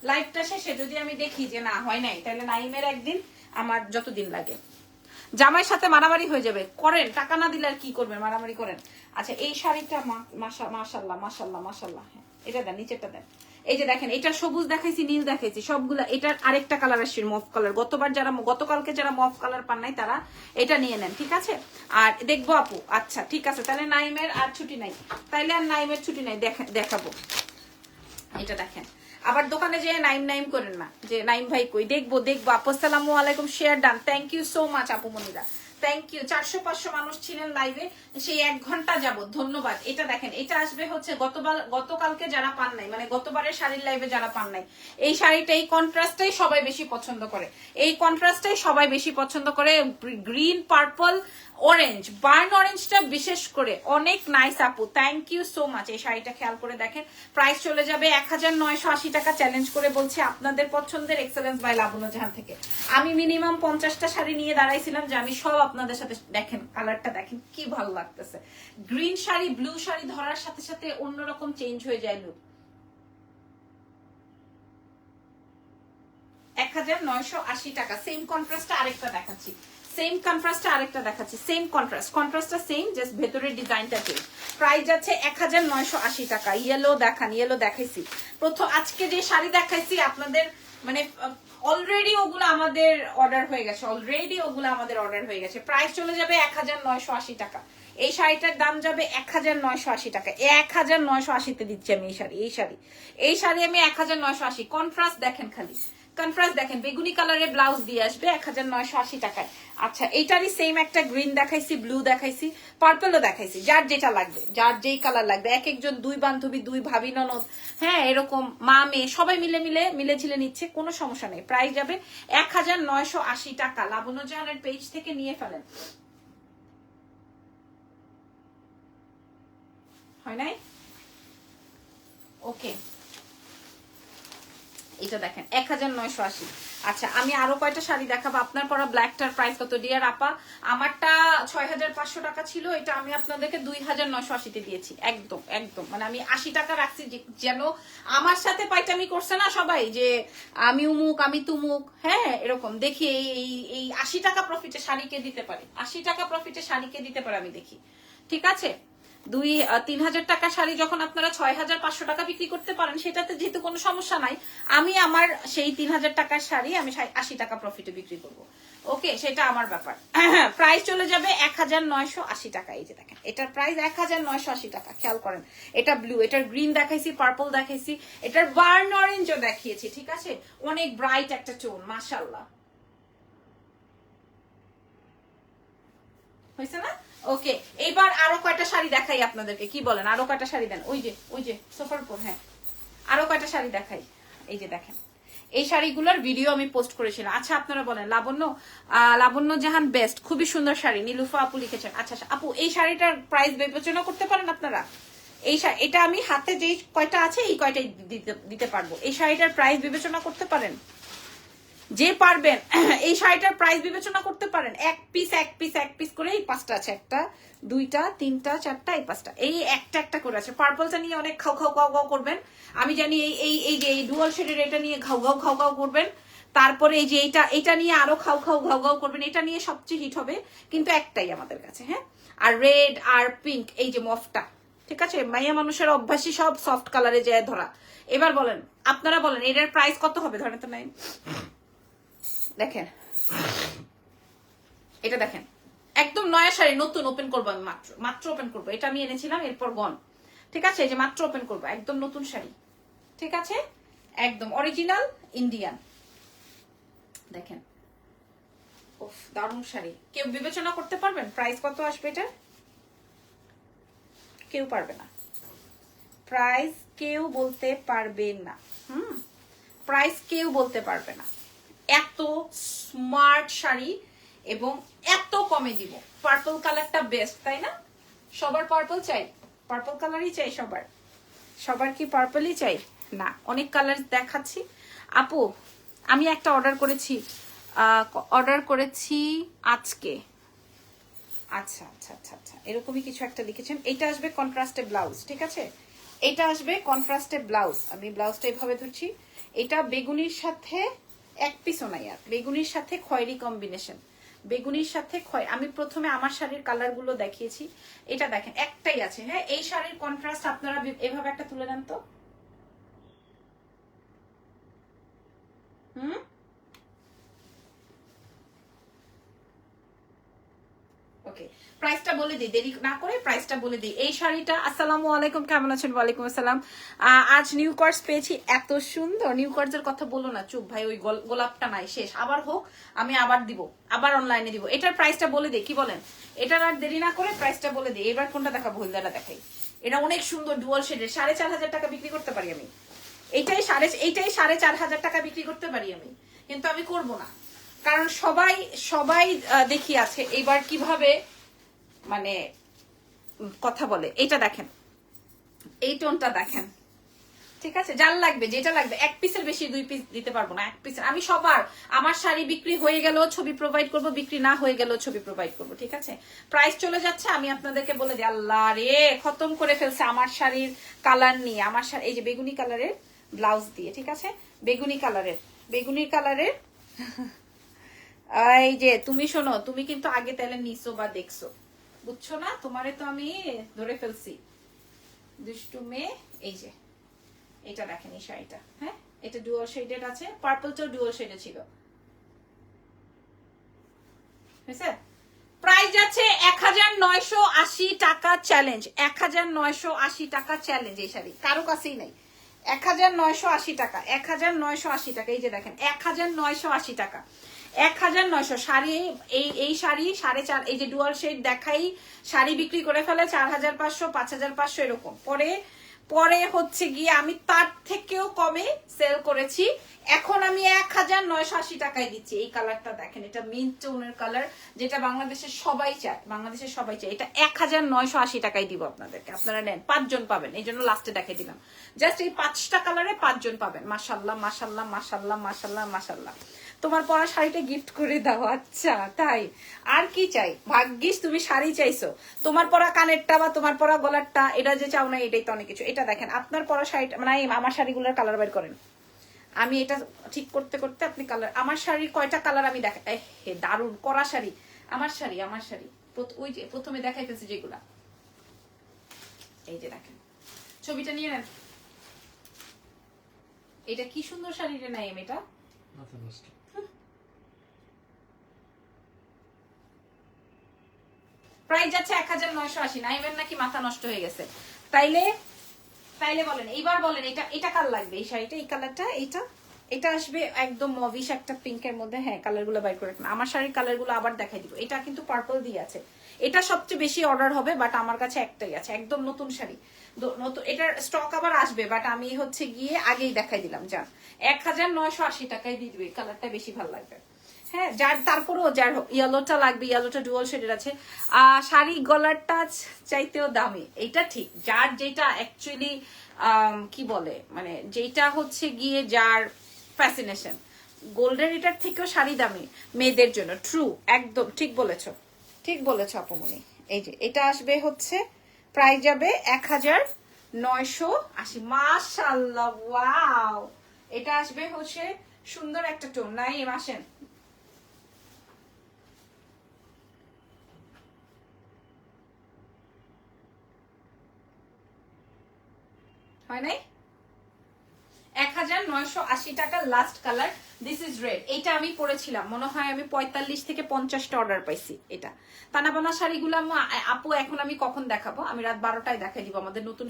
লাইভটা শেষে যদি আমি দেখি যে না হয় নাই, তাহলে নাইমের একদিন, আমার যতদিন লাগে। জামাইয়ের সাথে মারামারি হয়ে যাবে, করেন, টাকা না দিলে আর কি করবেন, মারামারি করেন। আচ্ছা এই শাড়িটা মাশাআল্লাহ মাশাআল্লাহ মাশাআল্লাহ, হ্যাঁ এটা দেন, নিচেরটা দেন। এই যে দেখেন, এটা সবুজ দেখাইছি, নীল দেখাইছি, সবগুলা। এটার আরেকটা কালার আসছে মফ কালার, গতকালকে যারা মফ কালার পান নাই তারা এটা নিয়ে নেন, ঠিক আছে। আর দেখবো আপু, আচ্ছা ঠিক আছে, তাহলে নাইমের আর ছুটি নাই, তাইলে আর নাইমের ছুটি নাই, দেখাবো। এটা দেখেন, আবার দোকানে যেয়ে নাইম নাইম করেন না যে নাইম ভাই কই, দেখবো আপু। আসসালামু আলাইকুম, share done, thank you so much আপু মনিরা, থ্যাংক ইউ। 400-500 মানুষ ছিলেন লাইভে সেই 1 ঘন্টা যাবত, ধন্যবাদ। এটা দেখেন, এটা আসবে হচ্ছে গতকালকে যারা পান নাই, মানে গতবারের শাড়ির লাইভে যারা পান নাই, এই শাড়িটা এই কন্ট্রাস্টটাই সবাই বেশি পছন্দ করে, এই কন্ট্রাস্টটাই সবাই বেশি পছন্দ করে, গ্রিন পার্পল অরেঞ্জ, বার্ন অরেঞ্জটা বিশেষ করে অনেক নাইস আপু, থ্যাংক ইউ সো মাচ। এই শাড়িটা খেয়াল করে দেখেন, প্রাইস চলে যাবে 1980 টাকা, চ্যালেঞ্জ করে বলছি আপনাদের পছন্দের এক্সেলেন্স বাই লাবণ্য জাহান থেকে। আমি মিনিমাম 50টা শাড়ি নিয়ে দাঁড়াইছিলাম যে আমি সব আপনাদের সাথে, দেখেন কালারটা দেখেন কি ভালো লাগতেছে, গ্রিন শাড়ি ব্লু শাড়ি ধরার সাথে সাথে অন্যরকম চেঞ্জ হয়ে যায় লুক। 1980 টাকা। সেম কন্ট্রাস্টটা আরেকটা দেখাচ্ছি, সেম কন্ট্রাস্টটা আরেকটা দেখাচ্ছি, সেম কন্ট্রাস্টটা সেম, জাস্ট ভেতরের ডিজাইনটা চেঞ্জ। প্রাইস যাচ্ছে 1980 টাকা। ইয়েলো দেখান, ইয়েলো দেখাইছি প্রথম, আজকে যে শাড়ি দেখাইছি আপনাদের মানে অলরেডি ওগুলো আমাদের অর্ডার হয়ে গেছে, প্রাইস চলে যাবে 1980 টাকা। এই শাড়িটার দাম যাবে 1980 টাকা, 1980-তে দিচ্ছি আমি এই শাড়ি আমি 1980। কন্ট্রাস্ট দেখেন, খালি কন্ট্রাস্ট দেখেন, বেগুনি কালারের ব্লাউজ দিয়ে আসবে 1980 টাকায়। আচ্ছা এইটারই সেম একটা গ্রিন দেখাইছি, ব্লু দেখাইছি, পার্পলও দেখাইছি, যার যেটা লাগবে, যার যেই কালার লাগবে। এক একজন, 2 বান্ধবী, 2 ভাবি ননদ, হ্যাঁ এরকম মা মেয়ে সবাই মিলে ঝিলে নিচ্ছে, কোনো সমস্যা নেই। প্রাইস যাবে 1980 টাকা। লাবণ্য জাহানের পেজ থেকে নিয়ে ফেলেন। হয় নাই? ওকে, এটা দেখেন 1980। আচ্ছা আমি আরো কয়টা শাড়ি দেখাবো। আপনার পরা ব্ল্যাকটার প্রাইস কত ডিয়ার আপা? আমারটা 6500 টাকা ছিল, এটা আমি আপনাদেরকে 2980 তে দিয়েছি। একদম একদম মানে আমি 80 টাকা রাখছি, যেন আমার সাথে পাইটামি করছে না সবাই যে আমি উমুক আমি তুমুক, হ্যাঁ এরকম দেখি এই 80 টাকা প্রফিটে শাড়িকে দিতে পারে, 80 টাকা প্রফিটে শাড়িকে দিতে পারে আমি দেখি। ঠিক আছে, 2-3 হাজার টাকা শাড়ি যখন আপনারা 6500 টাকা বিক্রি করতে পারেন, সেটাতে যেহেতু কোনো সমস্যা নাই, আমি আমার সেই 3000 টাকার শাড়ি আমি 80 টাকা প্রফিটে বিক্রি করব। ওকে, সেটা আমার ব্যাপার। প্রাইস চলে যাবে 1980 টাকা। এই যে দেখেন এটার প্রাইস 1980 টাকা। খেয়াল করেন, এটা ব্লু, এটার গ্রিন দেখাইছি, পার্পল দেখাইছি, এটার বার্ন অরেঞ্জও দেখিয়েছি। ঠিক আছে, অনেক ব্রাইট একটা টোন, মাশাআল্লাহ। হয়েছে না? ওকে, এবার আরো কয়টা শাড়ি দেখাই আপনাদেরকে, কি বলেন? আরো কয়টা শাড়ি দেন, ওই যে সোফার উপর। হ্যাঁ, আরো কয়টা শাড়ি দেখাই। এই যে দেখেন, এই শাড়িগুলোর ভিডিও আমি পোস্ট করেছিলাম। আচ্ছা আপনারা বলেন, লাবণ্য জাহান বেস্ট, খুবই সুন্দর শাড়ি, নীলুফা আপু লিখেছেন। আচ্ছা আপু, এই শাড়িটার প্রাইস বিবেচনা করতে পারেন আপনারা? এটা আমি হাতে যেই কয়টা আছে এই কয়টাই দিতে পারবো। এই শাড়িটার প্রাইস বিবেচনা করতে পারেন? যে পারবেন এই শাড়িটার প্রাইস বিবেচনা করতে পারেন? এক পিস করে এই 5টা আছে, 1টা 2টা 3টা 4টা, এই 5টা, এই একটা করে আছে। পার্পলটা নিয়ে অনেক খাও করবেন, আমি জানি। এই যে এই ডুয়াল শেডের এটা নিয়ে ঘাউ ঘাউ করবেন। তারপরে এই যে এটা নিয়ে আরো খাও ঘাউ করবেন। এটা নিয়ে সবচেয়ে হিট হবে, কিন্তু একটাই আমাদের কাছে। হ্যাঁ, আর রেড আর পিঙ্ক, এই যে মফটা। ঠিক আছে, মাইয়া মানুষের অভ্যাসই সব সফট কালারে যায় ধরা। এবার বলেন, আপনারা বলেন এটার প্রাইস কত হবে? ধরেন তো নাই, দেখেন এটা দেখেন, একদম নয়া শাড়ি, নতুন ওপেন করবো আমি, মাত্র ওপেন করবো। এটা আমি এনেছিলাম, এরপর গন। ঠিক আছে, এই যে মাত্র ওপেন করবো, একদম নতুন শাড়ি। ঠিক আছে, একদম অরিজিনাল ইন্ডিয়ান। দেখেন, উফ দারুণ শাড়ি। কেউ বিবেচনা করতে পারবেন প্রাইস কত আসবে এটা? কেউ পারবে না, প্রাইস কেউ বলতে পারবে না। প্রাইস কেউ বলতে পারবে না। এত স্মার্ট শাড়ি এবং এত কমে দিব। পার্পল কালারটা বেস্ট, তাই না? সবার পার্পল চাই, পার্পল কালারই চাই সবার কি পার্পলই চাই? না, অনেক কালার দেখাচ্ছি। আপু আমি একটা অর্ডার করেছি আজকে। আচ্ছা, এরকমই কিছু একটা লিখেছেন। এটা আসবে কন্ট্রাস্টে ব্লাউজ। ঠিক আছে, এটা আসবে কন্ট্রাস্টে ব্লাউজ। আমি ব্লাউজটা এইভাবে ধরছি। এটা বেগুনির সাথে এক পিসও নাই, আর বেগুনির সাথে খয়েরি কম্বিনেশন, বেগুনির সাথে খয়। আমি প্রথমে আমার শাড়ির কালার গুলো দেখিয়েছি, এটা দেখেন একটাই আছে। হ্যাঁ, এই শাড়ির কন্ট্রাস্ট আপনারা এভাবে একটা তুলে নেন তো। ওকে, প্রাইসটা বলে দিই, দেরি না করে প্রাইসটা বলে দিই। এই শাড়িটা, আসসালামু আলাইকুম, কেমন আছেন? ওয়ালাইকুম আসসালাম। আজ নিউ কার্স পেয়েছি, এত সুন্দর। নিউ কার্সের কথা বলো না, চুপ ভাই, ওই গোলাপটা নাই, শেষ। আবার হোক, আমি আবার দিব, আবার অনলাইনে দিব। এটার প্রাইসটা বলে দিই, কি বলেন? এটার আর দেরি না করে প্রাইসটা বলে দিই। এবার কোনটা দেখাবো? হলদাটা দেখাই। এটা অনেক সুন্দর ডুয়াল শেডের, 4500 টাকা বিক্রি করতে পারি আমি। এইটাই 4500 টাকা বিক্রি করতে পারি আমি, কিন্তু আমি করব না, কারণ সবাই দেখি আছে এবার কিভাবে মানে কথা বলে। এটা দেখেন, এই টোনটা দেখেন। ঠিক আছে, যার লাগবে, যেটা লাগবে। এক পিসের বেশি 2 পিস দিতে পারবো না, এক পিসের। আমি আমার শাড়ি বিক্রি হয়ে গেলেও ছবি প্রোভাইড করব, বিক্রি না হয়ে গেলেও ছবি প্রোভাইড করব। ঠিক আছে, প্রাইস চলে যাচ্ছে, আমি আপনাদেরকে বলে দিই। আল্লাহ রে, খতম করে ফেলছে আমার শাড়ির কালার নিয়ে। আমার শাড়ি এই যে বেগুনি কালারের ব্লাউজ দিয়ে। ঠিক আছে, বেগুনির কালারের এই যে, তুমি শোনো, তুমি কিন্তু আগে তাহলে নিছো বা দেখছো, বুঝছো না? তোমারে তো আমি ধরে ফেলছি, দুষ্টু মেয়ে। এই যে এটা দেখেন, এই শাড়িটা, হ্যাঁ এটা ডুয়াল শেডেড আছে, পার্পলটাও ডুয়াল শেডে ছিল। হয়েছে? প্রাইস যাচ্ছে 1980 টাকা চ্যালেঞ্জ, 1980 টাকা চ্যালেঞ্জ। এই শাড়ি কারো কাছেই নাই। 1980 টাকা, 1980 টাকা। এই যে দেখেন, 1980 টাকা, 1900 শাড়ি। এই শাড়ি 4.5, এই যে ডুয়াল শেড দেখাই, শাড়ি বিক্রি করে ফেলে 4500, 5500 এরকম। পরে হচ্ছে গিয়ে আমি তার থেকেও কমে সেল করেছি। এখন আমি 1980 টাকায় দিচ্ছি। এই কালারটা দেখেন, এটা মিন্ট টোনের কালার, যেটা বাংলাদেশের সবাই চায়, এটা 1980 টাকায় দিব আপনাদেরকে। আপনারা নেন, 5 জন পাবেন, এই জন্য লাস্টে দেখে দিলাম। জাস্ট এই 5টা কালারে 5 জন পাবেন। মাশাল্লাহ মাশাল্লাহ মাশাল্লাহ মাশাল্লাহ মাশাল্লাহ। তোমার পরা শাড়িটা গিফট করে দাও। আচ্ছা তাই, আর কি চাই? ভাগ্যিস তুমি শাড়ি চাইছো, তোমার পরা কানেরটা বা তোমার পরা গলারটা এটা যে চাও না এটাই তো অনেক কিছু। এটা দেখেন আপনার পরা শাড়িটা, মানে আমার শাড়িগুলোর কালার বের করেন। আমি এটা ঠিক করতে করতে আপনি কালার, আমার শাড়ির কয়টা কালার আমি দেখা, হে দারুণ করা শাড়ি, আমার শাড়ি ওই যে প্রথমে দেখাইতেছি যেগুলা, এই যে দেখেন, ছবিটা নিয়ে নেন। এটা কি সুন্দর শাড়ি রে নাইম, এটা প্রাইস যাচ্ছে 1980। নাইমের নাকি মাথা নষ্ট হয়ে গেছে। তাইলে তাইলে বলেন, এইবার বলেন এটা কার লাগবে? এই শাড়িটা, এই কালারটা, এটা আসবে একদম মভিশ একটা পিঙ্কের মধ্যে। হ্যাঁ কালার গুলো বাইর করে রাখেন, আমার শাড়ির কালার গুলো আবার দেখাই দিব। এটা কিন্তু পার্পল দিয়ে আছে, এটা সবচেয়ে বেশি অর্ডার হবে, বাট আমার কাছে একটাই আছে, একদম নতুন শাড়ি, নতুন। এটার স্টক আবার আসবে, বাট আমি হচ্ছে গিয়ে আগেই দেখাই দিলাম। যা 1980 টাকায় দিয়ে দিবে, কালারটা বেশি ভালো লাগবে। হ্যাঁ যার, তারপরেও যার ইয়েলোটা লাগবে, ইয়েলোটা ডুয়াল শেডের আছে। শাড়ি গলারটা চাইতেও দামি, এটা ঠিক। যার যেটা অ্যাকচুয়ালি কি বলে, মানে যেটা হচ্ছে গিয়ে যার ফ্যাসিনেশন, গোল্ডের এটার থেকেও শাড়ি দামি মেয়েদের জন্য। ট্রু, একদম ঠিক বলেছো, ঠিক বলেছো আপুমনি। এই যে এটা আসবে হচ্ছে, প্রাইস যাবে 1980। মাশাআল্লাহ, ওয়াও। এটা আসবে হচ্ছে সুন্দর একটা টোন। নাই আসেন, হয় নাই? 1980 টাকা last colour. This is red. এটা আমি পরেছিলাম মনে হয় আমি 45 থেকে 50টা অর্ডার পাইছি। এটা তানাবানা শাড়িগুলো আপু এখন আমি কখন দেখাবো? আমি রাত 12টায় দেখাই দিব। আমাদের নতুন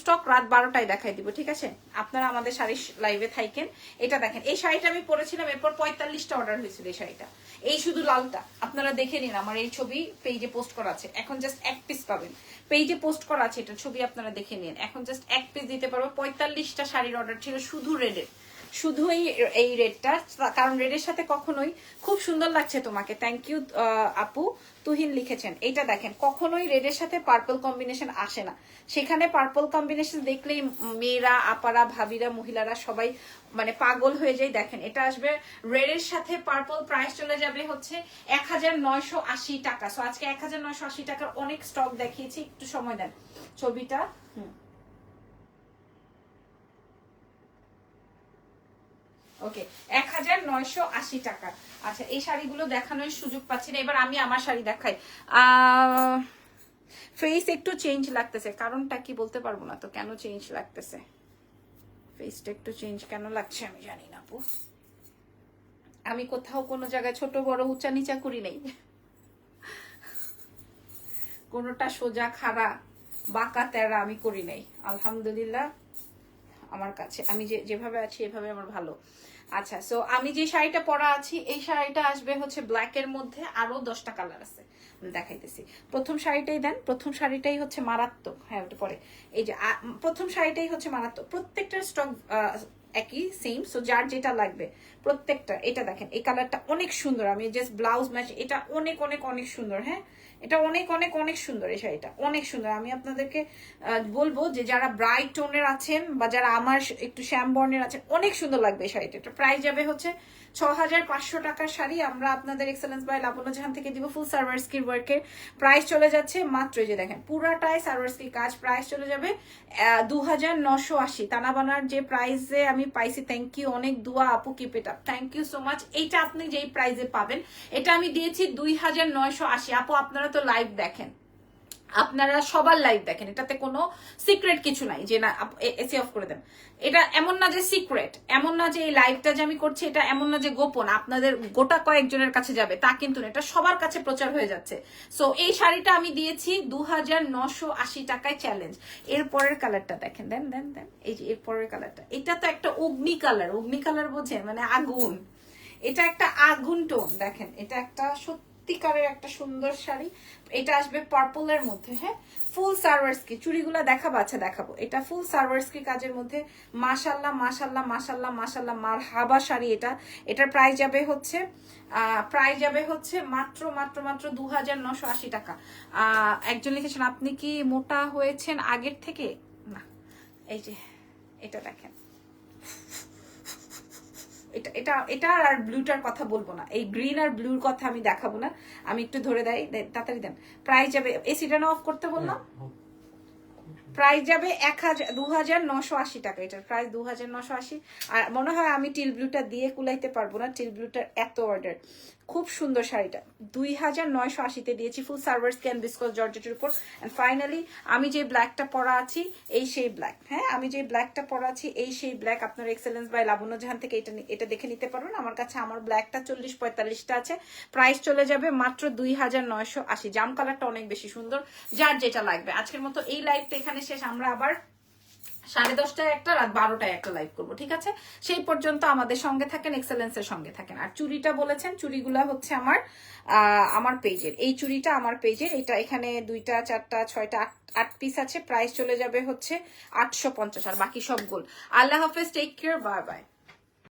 স্টক রাত 12টায় দেখাই দিব, ঠিক আছে? আপনারা আমাদের শাড়ি লাইভে থাকেন। এটা দেখেন, এই শাড়িটা আমি পরেছিলাম, এরপর 45টা অর্ডার হয়েছিল এই শাড়িটা। এই শুধু লালটা আপনারা দেখে নিন, আমার এই ছবি পেজে পোস্ট করা আছে। এখন জাস্ট এক পিস পাবেন, পেজে পোস্ট করা আছে, এটা ছবি আপনারা দেখে নিন। এখন জাস্ট এক পিস দিতে পারবো। 45টা শাড়ির অর্ডার ছিল শুধু রেডের, শুধু এই রেডটা, কারণ রেডের সাথে কখনোই, খুব সুন্দর লাগছে তোমাকে, থ্যাংক ইউ আপু তুহিন লিখেছেন। এইটা দেখেন, কখনোই রেডের সাথে পার্পল কম্বিনেশন আসে না। সেখানে পার্পল কম্বিনেশন দেখলেই মেয়েরা, আপারা, ভাবিরা, মহিলারা সবাই মানে পাগল হয়ে যায়। দেখেন এটা আসবে রেডের সাথে পার্পল, প্রাইস চলে যাবে হচ্ছে 1980 টাকা। সো আজকে 1980 টাকার অনেক স্টক দেখিয়েছি, একটু সময় দেন ছবিটা। ওকে, 1980 টাকা। আচ্ছা এই শাড়িগুলো দেখানোর সুযোগ পাচ্ছি না, এবার আমি আমার শাড়ি দেখাই। ফেস একটু চেঞ্জ লাগতেছে, কারণটা কি বলতে পারবো না তো, কেন চেঞ্জ লাগতেছে, ফেসটা একটু চেঞ্জ কেন লাগছে আমি জানি না আপু। আমি কোথাও কোনো জায়গায় ছোট বড় উঁচা নিচা করি নাই, কোনোটা সোজা খাড়া বাঁকা তেরা আমি করি নাই। আলহামদুলিল্লাহ আমার কাছে আমি যেভাবে আছি এভাবে আমার ভালো। আচ্ছা, সো আমি যে শাড়িটা পরা আছি, এই শাড়িটা আসবে হচ্ছে ব্ল্যাকের মধ্যে, আরো 10টা কালার আছে, দেখাইতেছি। প্রথম শাড়িটাই দেন, প্রথম শাড়িটাই হচ্ছে মারাত্মক। হ্যাঁ ওটা পরে, এই যে প্রথম শাড়িটাই হচ্ছে মারাত্মক। প্রত্যেকটার স্টক একই সেম, সো যার যেটা লাগবে প্রত্যেকটা। এটা দেখেন, এই কালারটা অনেক সুন্দর, আমি জাস্ট ব্লাউজ ম্যাচ, এটা অনেক অনেক অনেক সুন্দর। হ্যাঁ এটা অনেক অনেক অনেক সুন্দর, এই শাড়িটা অনেক সুন্দর। আমি আপনাদেরকে বলবো যে যারা ব্রাইট টোনের আছেন বা যারা আমার একটু শ্যাম বর্ণের আছেন, অনেক সুন্দর লাগবে এই শাড়িটা। এটা প্রাইস যাবে হচ্ছে 6500 টাকার শাড়ি আমরা আপনাদের এক্সেলেন্স বাই লাবণ্য জাহান থেকে দিব। ফুল সার্ভারস্কির ওয়ার্কের প্রাইস চলে যাচ্ছে মাত্র, এই যে দেখেন পুরাটাই সার্ভারস্কির কাজ, প্রাইস চলে যাবে 2980। তানাবানার যে প্রাইসে আমি পাইছি, থ্যাংক ইউ, অনেক দোয়া আপু, keep it up, thank you so much. এইটা আপনি যেই প্রাইসে পাবেন, এটা আমি দিয়েছি 2980। আপু আপনারা তো লাইভ দেখেন, আপনারা সবার লাইভ দেখেন, এটাতে কোনো সিক্রেট কিছু নাই যে না এসি অফ করে দেন। এটা এমন না যে সিক্রেট, এমন না যে এই লাইভটা যে আমি করছি এটা এমন না যে গোপন আপনাদের গোটা কয়েকজনের কাছে যাবে, তা কিন্তু না, এটা সবার কাছে প্রচার হয়ে যাচ্ছে। সো এই শাড়িটা আমি দিয়েছি 2980 টাকায়, চ্যালেঞ্জ। এর পরের কালারটা দেখেন, দেন দেন দেন, এই যে এর পরের কালারটা, এটা তো একটা অগ্নি কালার, অগ্নি কালার বোঝেন, মানে আগুন, এটা একটা আগুন টোন। দেখেন এটা একটা সত্যিকারের একটা সুন্দর শাড়ি। এটা আসবে পার্পলের মধ্যে। হ্যাঁ ফুল সার্ভারস্কি, চুড়িগুলা দেখাবো, আচ্ছা দেখাবো। এটা ফুল সার্ভারস্কি কাজের মধ্যে, মাশাল্লাহ মাশাল্লাহ মাশাল্লাহ মাশাল্লাহ, মার হাবা শাড়ি এটা। এটার প্রাইস যাবে হচ্ছে মাত্র মাত্র মাত্র 2980 টাকা। একজন লিখেছেন আপনি কি মোটা হয়েছেন আগের থেকে? না, এই যে এটা দেখেন, এটা এটা এটা আর ব্লুটার কথা বলবো না, এই গ্রিন আর ব্লুর কথা আমি দেখাবো না। আমি একটু ধরে দেই, তাড়াতাড়ি দেন। প্রাইস যাবে, এসিটা অফ করতে বললাম। প্রাইস যাবে 2980 টাকা, এটার প্রাইস 2980। আর মনে হয় আমি টিল ব্লুটা দিয়ে কুলাইতে পারবো না, টিল ব্লুটার এত অর্ডার। খুব সুন্দর শাড়িটা 2980-তে দিয়েছি, ফুল সার্ভার স্ক্যান বিস্কস জর্জেটের উপর। এন্ড ফাইনালি আমি যে ব্ল্যাকটা পরা আছি এই সেই ব্ল্যাক, হ্যাঁ আমি যে ব্ল্যাকটা পরা আছি এই সেই ব্ল্যাক। আপনার এক্সেলেন্স বাই লাবণ্য জাহান থেকে এটা দেখে নিতে পারবেন। আমার কাছে আমার ব্ল্যাকটা 40-45টা আছে, প্রাইস চলে যাবে মাত্র 2980। জাম কালারটা অনেক বেশি সুন্দর, যার যেটা লাগবে। আজকের মতো এই লাইভটা এখানে শেষ, আমরা আবার 10:30টায় একটা, রাত 12টায় একটা লাইভ করবো, ঠিক আছে? সেই পর্যন্ত আমাদের সঙ্গে থাকেন, এক্সেলেন্সের সঙ্গে থাকেন। আর চুড়িটা বলেছেন, চুড়িগুলা হচ্ছে আমার পেজের, এই চুড়িটা আমার পেজের। এটা এখানে 2টা 4টা 6টা 8 পিস আছে, প্রাইস চলে যাবে হচ্ছে 850, আর বাকি সব গোল। আল্লাহ হাফেজ, টেক কেয়ার, বাই বাই।